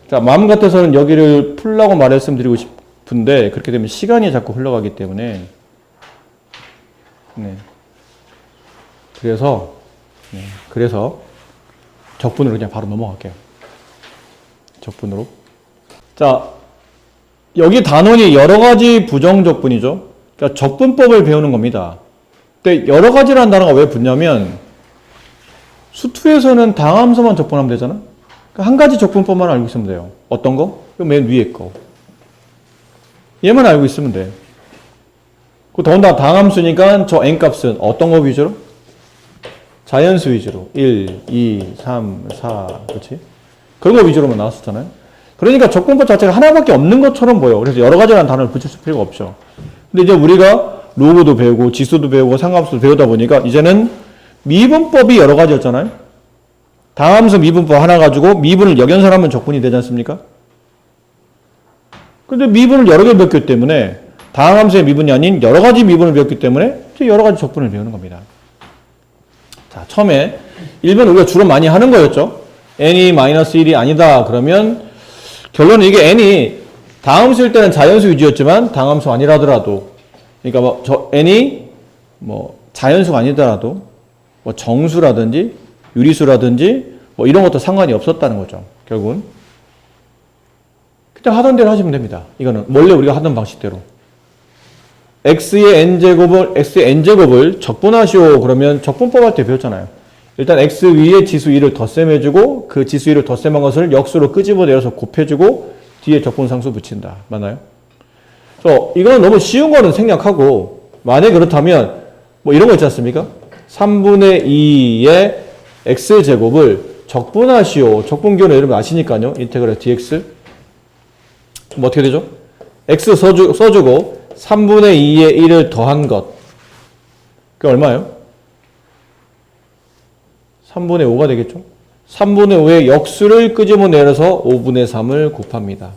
자, 마음 같아서는 여기를 풀라고 말씀드리고 싶은데 그렇게 되면 시간이 자꾸 흘러가기 때문에 그래서 적분으로 그냥 바로 넘어갈게요. 적분으로. 자, 여기 단원이 여러 가지 부정적분이죠. 그러니까 적분법을 배우는 겁니다. 근데 여러 가지라는 단어가 왜 붙냐면 수투에서는 당함수만 적분하면 되잖아. 그러니까 한 가지 적분법만 알고 있으면 돼요. 어떤 거? 맨 위에 거. 얘만 알고 있으면 돼. 더군다나 당함수니까 저 n값은 어떤 거 위주로? 자연수 위주로. 1, 2, 3, 4, 그렇지? 그런 거 위주로만 나왔었잖아요. 그러니까 적분법 자체가 하나밖에 없는 것처럼 보여. 그래서 여러 가지라는 단어를 붙일 필요가 없죠. 근데 이제 우리가 로그도 배우고 지수도 배우고 상함수도 배우다 보니까 이제는 미분법이 여러 가지였잖아요. 당함수 미분법 하나 가지고 미분을 역연산하면 적분이 되지 않습니까? 근데 미분을 여러 개 배웠기 때문에 당함수의 미분이 아닌 여러 가지 미분을 배웠기 때문에 여러 가지 적분을 배우는 겁니다. 자, 처음에 1번 우리가 주로 많이 하는 거였죠. n이 -1이 아니다. 그러면 결론은 이게 n이 당함수일 때는 자연수 위주였지만 당함수 아니라더라도 그러니까 n이 자연수가 아니더라도 정수라든지 유리수라든지 이런 것도 상관이 없었다는 거죠. 결국은 그냥 하던 대로 하시면 됩니다. 이거는 원래 우리가 하던 방식대로 x의 n제곱을 적분하시오. 그러면 적분법 할 때 배웠잖아요. 일단 x 위에 지수 2를 덧셈해주고 그 지수 2를 덧셈한 것을 역수로 끄집어내서 곱해주고 뒤에 적분상수 붙인다. 맞나요? 이거는 너무 쉬운 거는 생략하고 만약에 그렇다면 이런 거 있지 않습니까? 3분의 2의 x제곱을 적분하시오. 적분기호는 여러분 아시니까요. 인테그랄 dx. 그럼 어떻게 되죠? x 써주고 3분의 2의 1을 더한 것. 그게 얼마예요? 3분의 5가 되겠죠? 3분의 5의 역수를 끄집어내서 5분의 3을 곱합니다.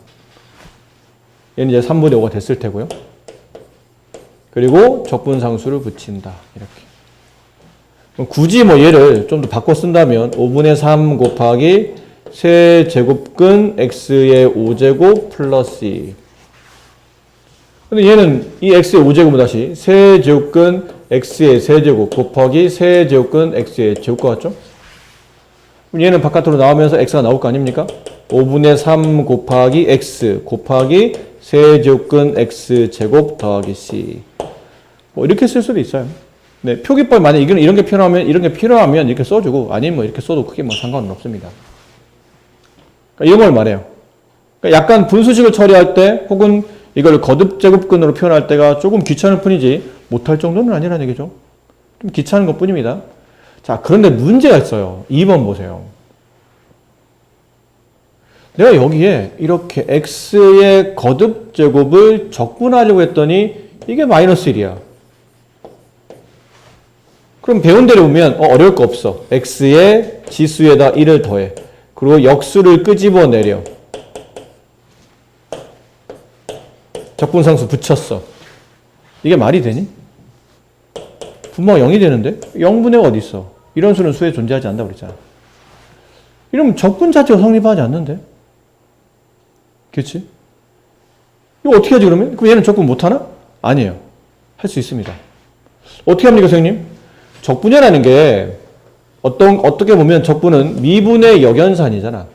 얘는 이제 3분의 5가 됐을 테고요. 그리고 적분상수를 붙인다. 이렇게. 그럼 굳이 뭐 얘를 좀 더 바꿔 쓴다면 5분의 3 곱하기 세제곱근 x의 5제곱 플러스 2. 근데 얘는 이 x의 5제곱은 다시 세제곱근 x의 세제곱 곱하기 세제곱근 x의 제곱과 같죠? 그럼 얘는 바깥으로 나오면서 x가 나올 거 아닙니까? 5분의 3 곱하기 x 곱하기 세제곱근 x 제곱 더하기 c. 뭐 이렇게 쓸 수도 있어요. 네, 표기법 만약 이런 게 필요하면 이렇게 써주고 아니면 뭐 이렇게 써도 크게 뭐 상관은 없습니다. 그러니까 이런 걸 말해요. 그러니까 약간 분수식을 처리할 때 혹은 이걸 거듭 제곱근으로 표현할 때가 조금 귀찮을 뿐이지 못할 정도는 아니라는 얘기죠. 좀 귀찮은 것 뿐입니다. 자, 그런데 문제가 있어요. 2번 보세요. 내가 여기에 이렇게 x의 거듭 제곱을 적분하려고 했더니 이게 마이너스 1이야. 그럼 배운 대로 보면 어려울 거 없어. x의 지수에다 1을 더해. 그리고 역수를 끄집어내려. 적분상수 붙였어. 이게 말이 되니? 분모가 0이 되는데? 0분의 5 어디 있어? 이런 수는 수에 존재하지 않는다고 그랬잖아. 이러면 적분 자체가 성립하지 않는데? 그렇지? 이거 어떻게 하지 그러면? 그럼 얘는 적분 못하나? 아니에요. 할 수 있습니다. 어떻게 합니까 선생님? 적분이라는 게 어떻게 보면 적분은 미분의 역연산이잖아.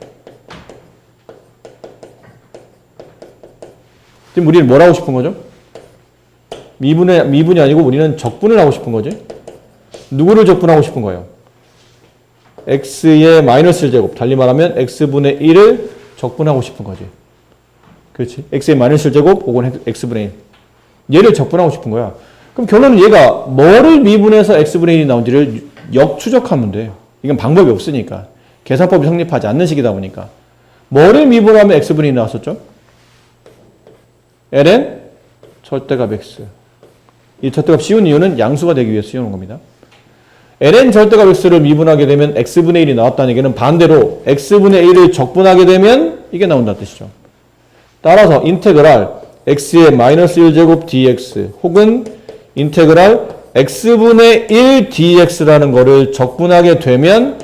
지금 우리는 뭘 하고 싶은 거죠? 미분이 아니고 우리는 적분을 하고 싶은 거지. 누구를 적분하고 싶은 거예요? x의 마이너스 1제곱, 달리 말하면 x분의 1을 적분하고 싶은 거지. 그렇지? x의 마이너스 1제곱 혹은 x분의 1. 얘를 적분하고 싶은 거야. 그럼 결론은 얘가 뭐를 미분해서 x분의 1이 나온지를 역추적하면 돼. 이건 방법이 없으니까. 계산법이 성립하지 않는 식이다 보니까. 뭐를 미분하면 x분의 1이 나왔었죠? ln 절대값 x. 이 절대값 씌운 이유는 양수가 되기 위해서 씌우는 겁니다. ln 절대값 x를 미분하게 되면 x분의 1이 나왔다는 얘기는 반대로 x분의 1을 적분하게 되면 이게 나온다는 뜻이죠. 따라서 인테그랄 x의 마이너스 1제곱 dx 혹은 인테그랄 x분의 1 dx라는 거를 적분하게 되면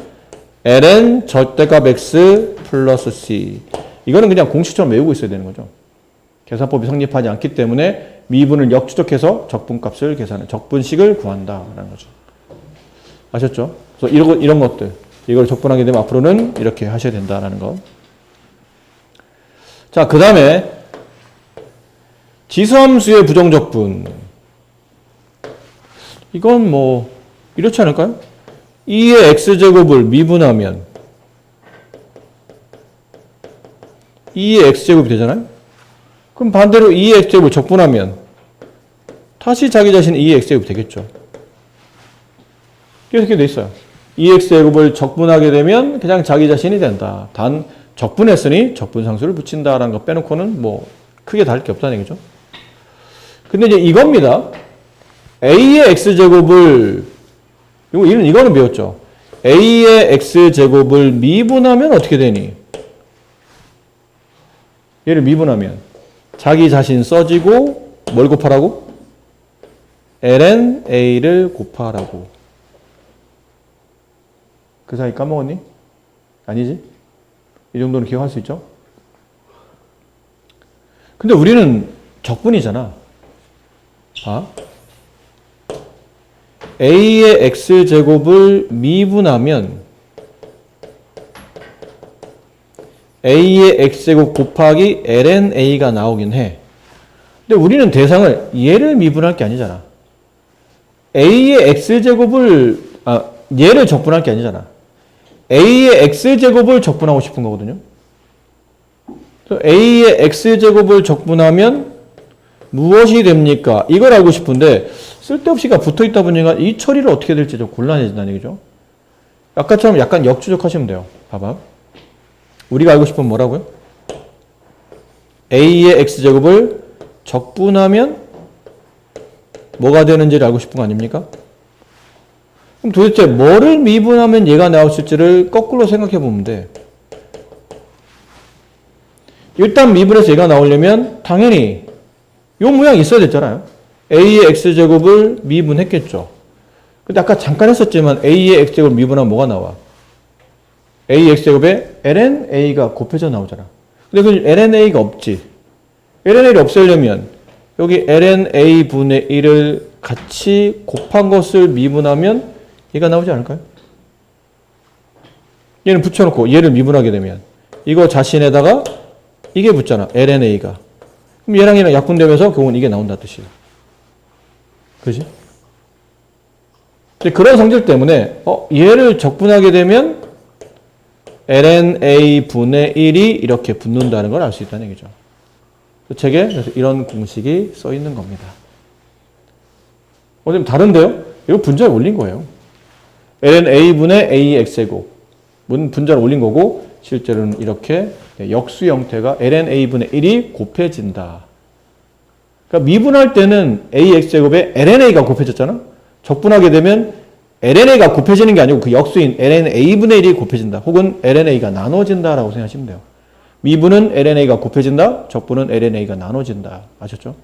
ln 절대값 x 플러스 c. 이거는 그냥 공식처럼 외우고 있어야 되는 거죠. 계산법이 성립하지 않기 때문에 미분을 역추적해서 적분값을 적분식을 구한다라는 거죠. 아셨죠? 그래서 이런 것들, 이걸 적분하게 되면 앞으로는 이렇게 하셔야 된다라는 거. 자, 그 다음에 지수함수의 부정적분. 이건 뭐 이렇지 않을까요? 2의 x제곱을 미분하면 2의 x제곱이 되잖아요? 그럼 반대로 2의 x제곱을 적분하면 다시 자기 자신이 2의 x제곱이 되겠죠. 이렇게 돼 있어요. 2의 x제곱을 적분하게 되면 그냥 자기 자신이 된다. 단 적분했으니 적분상수를 붙인다라는 거 빼놓고는 뭐 크게 다를 게 없다는 얘기죠. 근데 이제 이겁니다. a의 x제곱을 이거는 배웠죠. a의 x제곱을 미분하면 어떻게 되니? 얘를 미분하면 자기 자신 써지고 뭘 곱하라고? ln a를 곱하라고. 그 사이 까먹었니? 아니지? 이 정도는 기억할 수 있죠? 근데 우리는 적분이잖아. 봐. a의 x제곱을 미분하면 a의 x제곱 곱하기 ln a가 나오긴 해. 근데 우리는 대상을 얘를 미분할 게 아니잖아. a의 x제곱을 얘를 적분할 게 아니잖아. a의 x제곱을 적분하고 싶은 거거든요. a의 x제곱을 적분하면 무엇이 됩니까? 이걸 알고 싶은데 쓸데없이가 붙어있다 보니까 이 처리를 어떻게 될지 좀 곤란해진다는 얘기죠. 아까처럼 약간 역추적하시면 돼요. 봐봐. 우리가 알고 싶은 뭐라고요? a의 x제곱을 적분하면 뭐가 되는지를 알고 싶은 거 아닙니까? 그럼 도대체 뭐를 미분하면 얘가 나올지를 거꾸로 생각해 보면 돼. 일단 미분해서 얘가 나오려면 당연히 요 모양이 있어야 됐잖아요. a의 x제곱을 미분했겠죠. 근데 아까 잠깐 했었지만 a의 x제곱을 미분하면 뭐가 나와? a x제곱에 ln a가 곱해져 나오잖아. 근데 그 ln a가 없지. ln a를 없애려면 여기 ln a 분의 1을 같이 곱한 것을 미분하면 얘가 나오지 않을까요? 얘는 붙여놓고 얘를 미분하게 되면 이거 자신에다가 이게 붙잖아. ln a가. 그럼 얘랑 얘랑 약분되면서 결국은 이게 나온다 뜻이야. 그지? 그런 성질 때문에 얘를 적분하게 되면 ln a 분의 1이 이렇게 붙는다는 걸 알 수 있다는 얘기죠. 책에 그래서 이런 공식이 써 있는 겁니다. 좀 다른데요? 이거 분자에 올린 거예요. ln a 분의 a x제곱 분자를 올린 거고 실제로는 이렇게 역수 형태가 ln a 분의 1이 곱해진다. 그러니까 미분할 때는 a x제곱에 ln a가 곱해졌잖아. 적분하게 되면 ln a가 곱해지는 게 아니고 그 역수인 ln a 분의 1이 곱해진다. 혹은 ln a가 나눠진다라고 생각하시면 돼요. 미분은 ln a가 곱해진다. 적분은 ln a가 나눠진다. 아셨죠?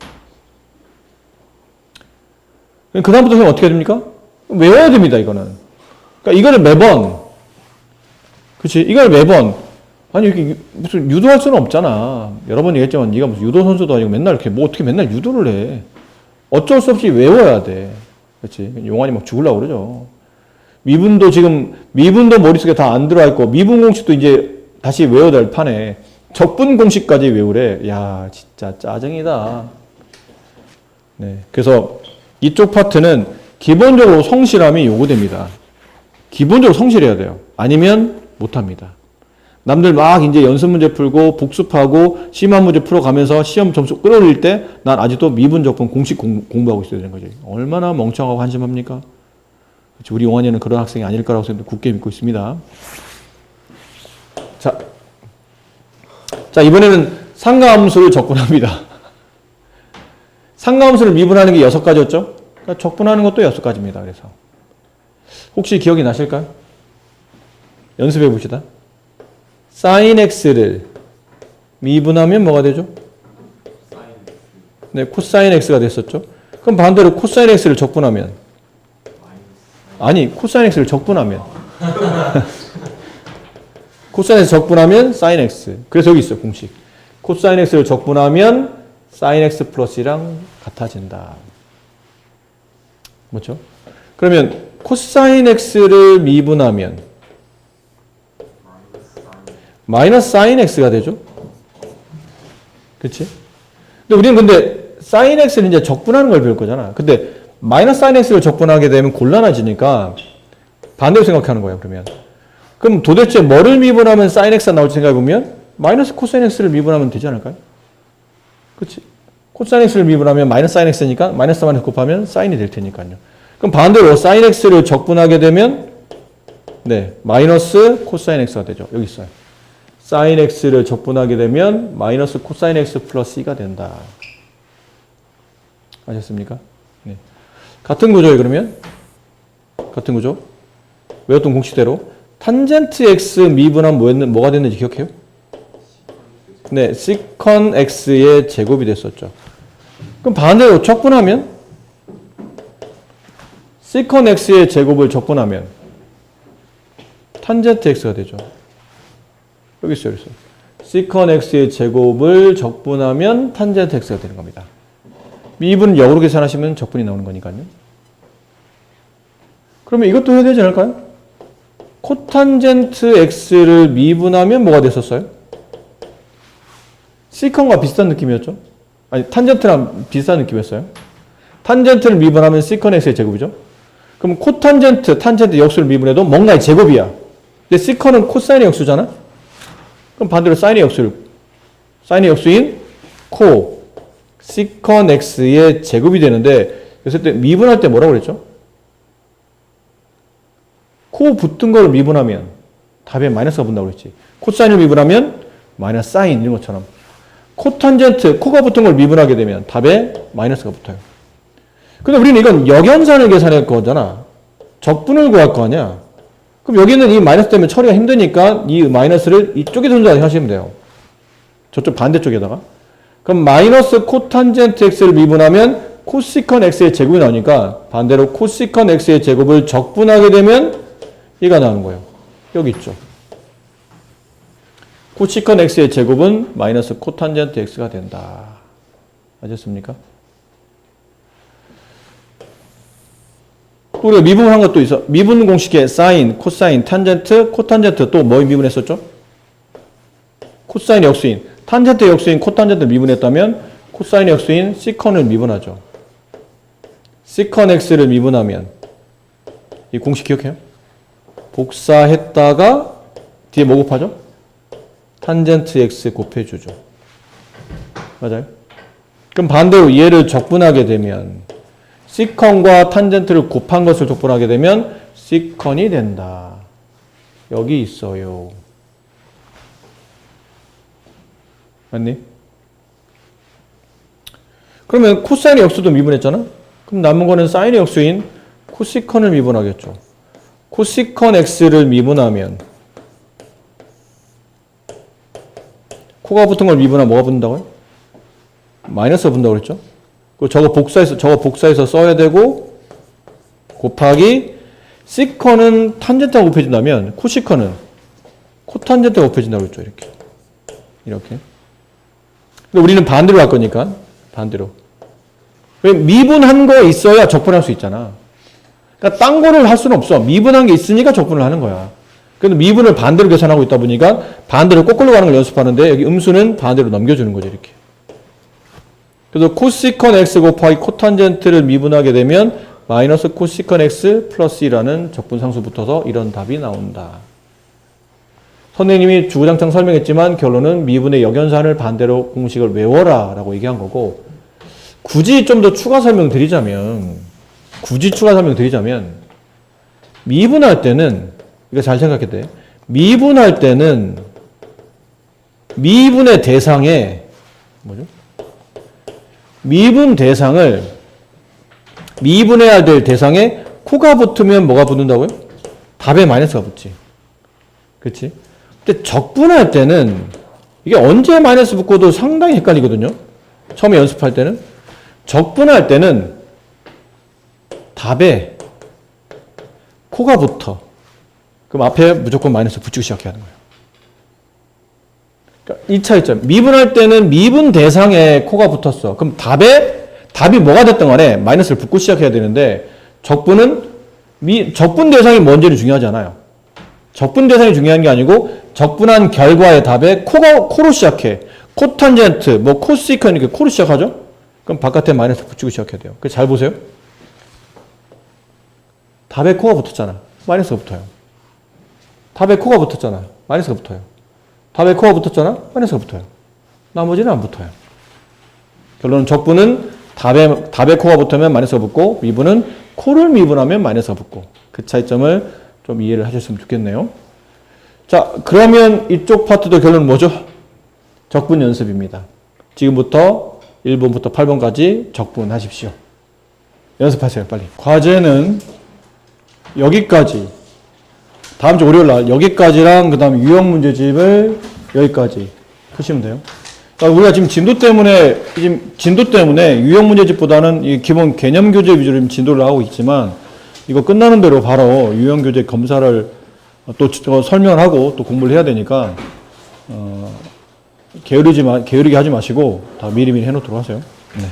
그 다음부터 그냥 어떻게 됩니까? 외워야 됩니다. 이거는. 그러니까 이거를 매번 그치? 이걸 매번 아니 이렇게 무슨 유도할 수는 없잖아. 여러 번 얘기했지만 네가 무슨 유도 선수도 아니고 맨날 이렇게 뭐 어떻게 맨날 유도를 해. 어쩔 수 없이 외워야 돼. 그렇지? 용환이 막 죽으려고 그러죠. 미분도 머릿속에 다 안 들어와 있고 미분 공식도 이제 다시 외워야 될 판에 적분 공식까지 외우래. 야, 진짜 짜증이다. 네. 그래서 이쪽 파트는 기본적으로 성실함이 요구됩니다. 기본적으로 성실해야 돼요. 아니면 못합니다. 남들 막 이제 연습 문제 풀고 복습하고 심한 문제 풀어가면서 시험 점수 끌어올릴 때 난 아직도 미분 적분 공식 공부하고 있어야 되는 거죠. 얼마나 멍청하고 한심합니까? 우리 용환이는 그런 학생이 아닐 거라고 굳게 믿고 있습니다. 자 이번에는 상가함수를 적분합니다. 상가함수를 미분하는 게 6가지였죠? 그러니까 적분하는 것도 6가지입니다. 그래서 혹시 기억이 나실까요? 연습해 봅시다. sin x를 미분하면 뭐가 되죠? 네, 코사인 x가 됐었죠. 그럼 반대로 코사인 x를 적분하면 아니, 코사인 x를 적분하면 코사인 x 적분하면 sin x. 그래서 여기 있어요, 공식. 코사인 x를 적분하면 sin x 플러스 1랑 같아진다. 뭐죠? 그러면 코사인 x를 미분하면 마이너스 sin x가 되죠? 그치? 근데 우리는 sin x를 이제 적분하는 걸 배울 거잖아. 근데 마이너스 sin x를 적분하게 되면 곤란해지니까 반대로 생각하는 거예요, 그러면. 그럼 도대체 뭐를 미분하면 sin x가 나올지 생각해보면 마이너스 코사인 x를 미분하면 되지 않을까요? 그치? 코사인 x를 미분하면 마이너스 sin x니까 마이너스 마이너스 곱하면 sin이 될 테니까요. 그럼 반대로 sin x를 적분하게 되면 네, 마이너스 코사인 x가 되죠. 여기 있어요. sin x를 적분하게 되면 마이너스 코사인 x 플러스 2가 된다. 아셨습니까? 네. 같은 구조예요, 그러면. 같은 구조. 외웠던 공식대로. 탄젠트 x 미분하면 뭐가 됐는지 기억해요? 네, 시컨 x의 제곱이 됐었죠. 그럼 반대로 적분하면 시컨 x의 제곱을 적분하면 탄젠트 x가 되죠. 여기 있어요. 시컨 x의 제곱을 적분하면 탄젠트 x가 되는 겁니다. 미분은 역으로 계산하시면 적분이 나오는 거니까요. 그러면 이것도 해야 되지 않을까요? 코탄젠트 x를 미분하면 뭐가 됐었어요? 시컨과 비슷한 느낌이었죠? 아니, 탄젠트랑 비슷한 느낌이었어요. 탄젠트를 미분하면 시컨 x의 제곱이죠? 그럼 코탄젠트, 탄젠트 역수를 미분해도 뭔가의 제곱이야. 근데 시컨은 코사인의 역수잖아? 그럼 반대로 사인의 역수인 코, 시컨 x의 제곱이 되는데, 그래서 미분할 때 뭐라고 그랬죠? 코 붙은 거를 미분하면 답에 마이너스가 붙는다고 그랬지. 코사인을 미분하면 마이너스 사인 이런 것처럼 코탄젠트, 코가 붙은 걸 미분하게 되면 답에 마이너스가 붙어요. 근데 우리는 이건 역연산을 계산할 거잖아. 적분을 구할 거 아니야. 그럼 여기는 이 마이너스 때문에 처리가 힘드니까 이 마이너스를 이쪽에 손절하시면 돼요. 저쪽 반대쪽에다가. 그럼 마이너스 코탄젠트 x를 미분하면 코시컨 x의 제곱이 나오니까 반대로 코시컨 x의 제곱을 적분하게 되면 얘가 나오는 거예요. 여기 있죠. 코시컨 x의 제곱은 마이너스 코탄젠트 x가 된다. 아셨습니까? 또 우리가 미분한 것도 있어. 미분 공식에 사인, 코사인, 탄젠트, 코탄젠트 또 뭐 미분했었죠? 코사인의 역수인, 탄젠트 역수인 코탄젠트를 미분했다면 코사인의 역수인 시컨을 미분하죠. 시컨 x를 미분하면 이 공식 기억해요? 복사했다가 뒤에 뭐 곱하죠? 탄젠트 x 곱해주죠. 맞아요? 그럼 반대로 얘를 적분하게 되면 시컨과 탄젠트를 곱한 것을 적분하게 되면 시컨이 된다. 여기 있어요. 맞니? 그러면 코사인의 역수도 미분했잖아? 그럼 남은 거는 사인의 역수인 코시컨을 미분하겠죠. 코시컨 x를 미분하면 코가 붙은 걸 미분하면 뭐가 붙는다고요? 마이너스가 붙는다고 그랬죠? 저거 복사해서 써야 되고 곱하기 시컨은 탄젠트가 곱해진다면 코시컨은 코탄젠트가 곱해진다고 그랬죠. 이렇게. 근데 우리는 반대로 할 거니까 반대로. 왜 미분한 거 있어야 적분할 수 있잖아. 그러니까 딴 거를 할 수는 없어. 미분한 게 있으니까 적분을 하는 거야. 그래서 미분을 반대로 계산하고 있다 보니까 반대로 거꾸로 가는 걸 연습하는데 여기 음수는 반대로 넘겨주는 거죠. 이렇게. 그래서 코시컨 x 곱하기 코탄젠트를 미분하게 되면 마이너스 코시컨 x 플러스 2라는 적분상수 붙어서 이런 답이 나온다. 선생님이 주구장창 설명했지만 결론은 미분의 역연산을 반대로 공식을 외워라 라고 얘기한 거고, 굳이 좀 더 추가 설명 드리자면 미분할 때는 이거 잘 생각해야 돼. 미분할 때는 미분의 대상에 뭐죠? 미분 대상을 미분해야 될 대상에 코가 붙으면 뭐가 붙는다고요? 답에 마이너스가 붙지. 그렇지? 근데 적분할 때는 이게 언제 마이너스 붙고도 상당히 헷갈리거든요. 처음에 연습할 때는. 적분할 때는 답에 코가 붙어. 그럼 앞에 무조건 마이너스 붙이고 시작해야 하는 거예요. 그러니까 이 차이점. 미분할 때는 미분 대상에 코가 붙었어. 그럼 답이 뭐가 됐든 간에 마이너스를 붙고 시작해야 되는데, 적분은 적분 대상이 뭔지는 중요하지 않아요. 적분 대상이 중요한 게 아니고 적분한 결과의 답에 코로 시작해. 코탄젠트, 뭐 코시컨 이렇게 코로 시작하죠? 그럼 바깥에 마이너스 붙이고 시작해야 돼요. 그래서 잘 보세요. 답에 코가 붙었잖아. 마이너스가 붙어요. 답에 코가 붙었잖아. 마이너스가 붙어요. 답에 코가 붙었잖아. 마이너스가 붙어요. 나머지는 안 붙어요. 결론은 적분은 답에 코가 붙으면 마이너스가 붙고, 미분은 코를 미분하면 마이너스가 붙고, 그 차이점을 좀 이해를 하셨으면 좋겠네요. 자, 그러면 이쪽 파트도 결론은 뭐죠? 적분 연습입니다. 지금부터 1번부터 8번까지 적분하십시오. 연습하세요, 빨리. 과제는 여기까지, 다음 주 월요일날 여기까지랑 그 다음 유형 문제집을 여기까지 푸시면 돼요. 그러니까 우리가 지금 진도 때문에 유형 문제집보다는 이 기본 개념 교재 위주로 지금 진도를 하고 있지만, 이거 끝나는 대로 바로 유형 교재 검사를 또 설명을 하고 또 공부를 해야 되니까 게으르게 하지 마시고 다 미리미리 해놓도록 하세요. 네.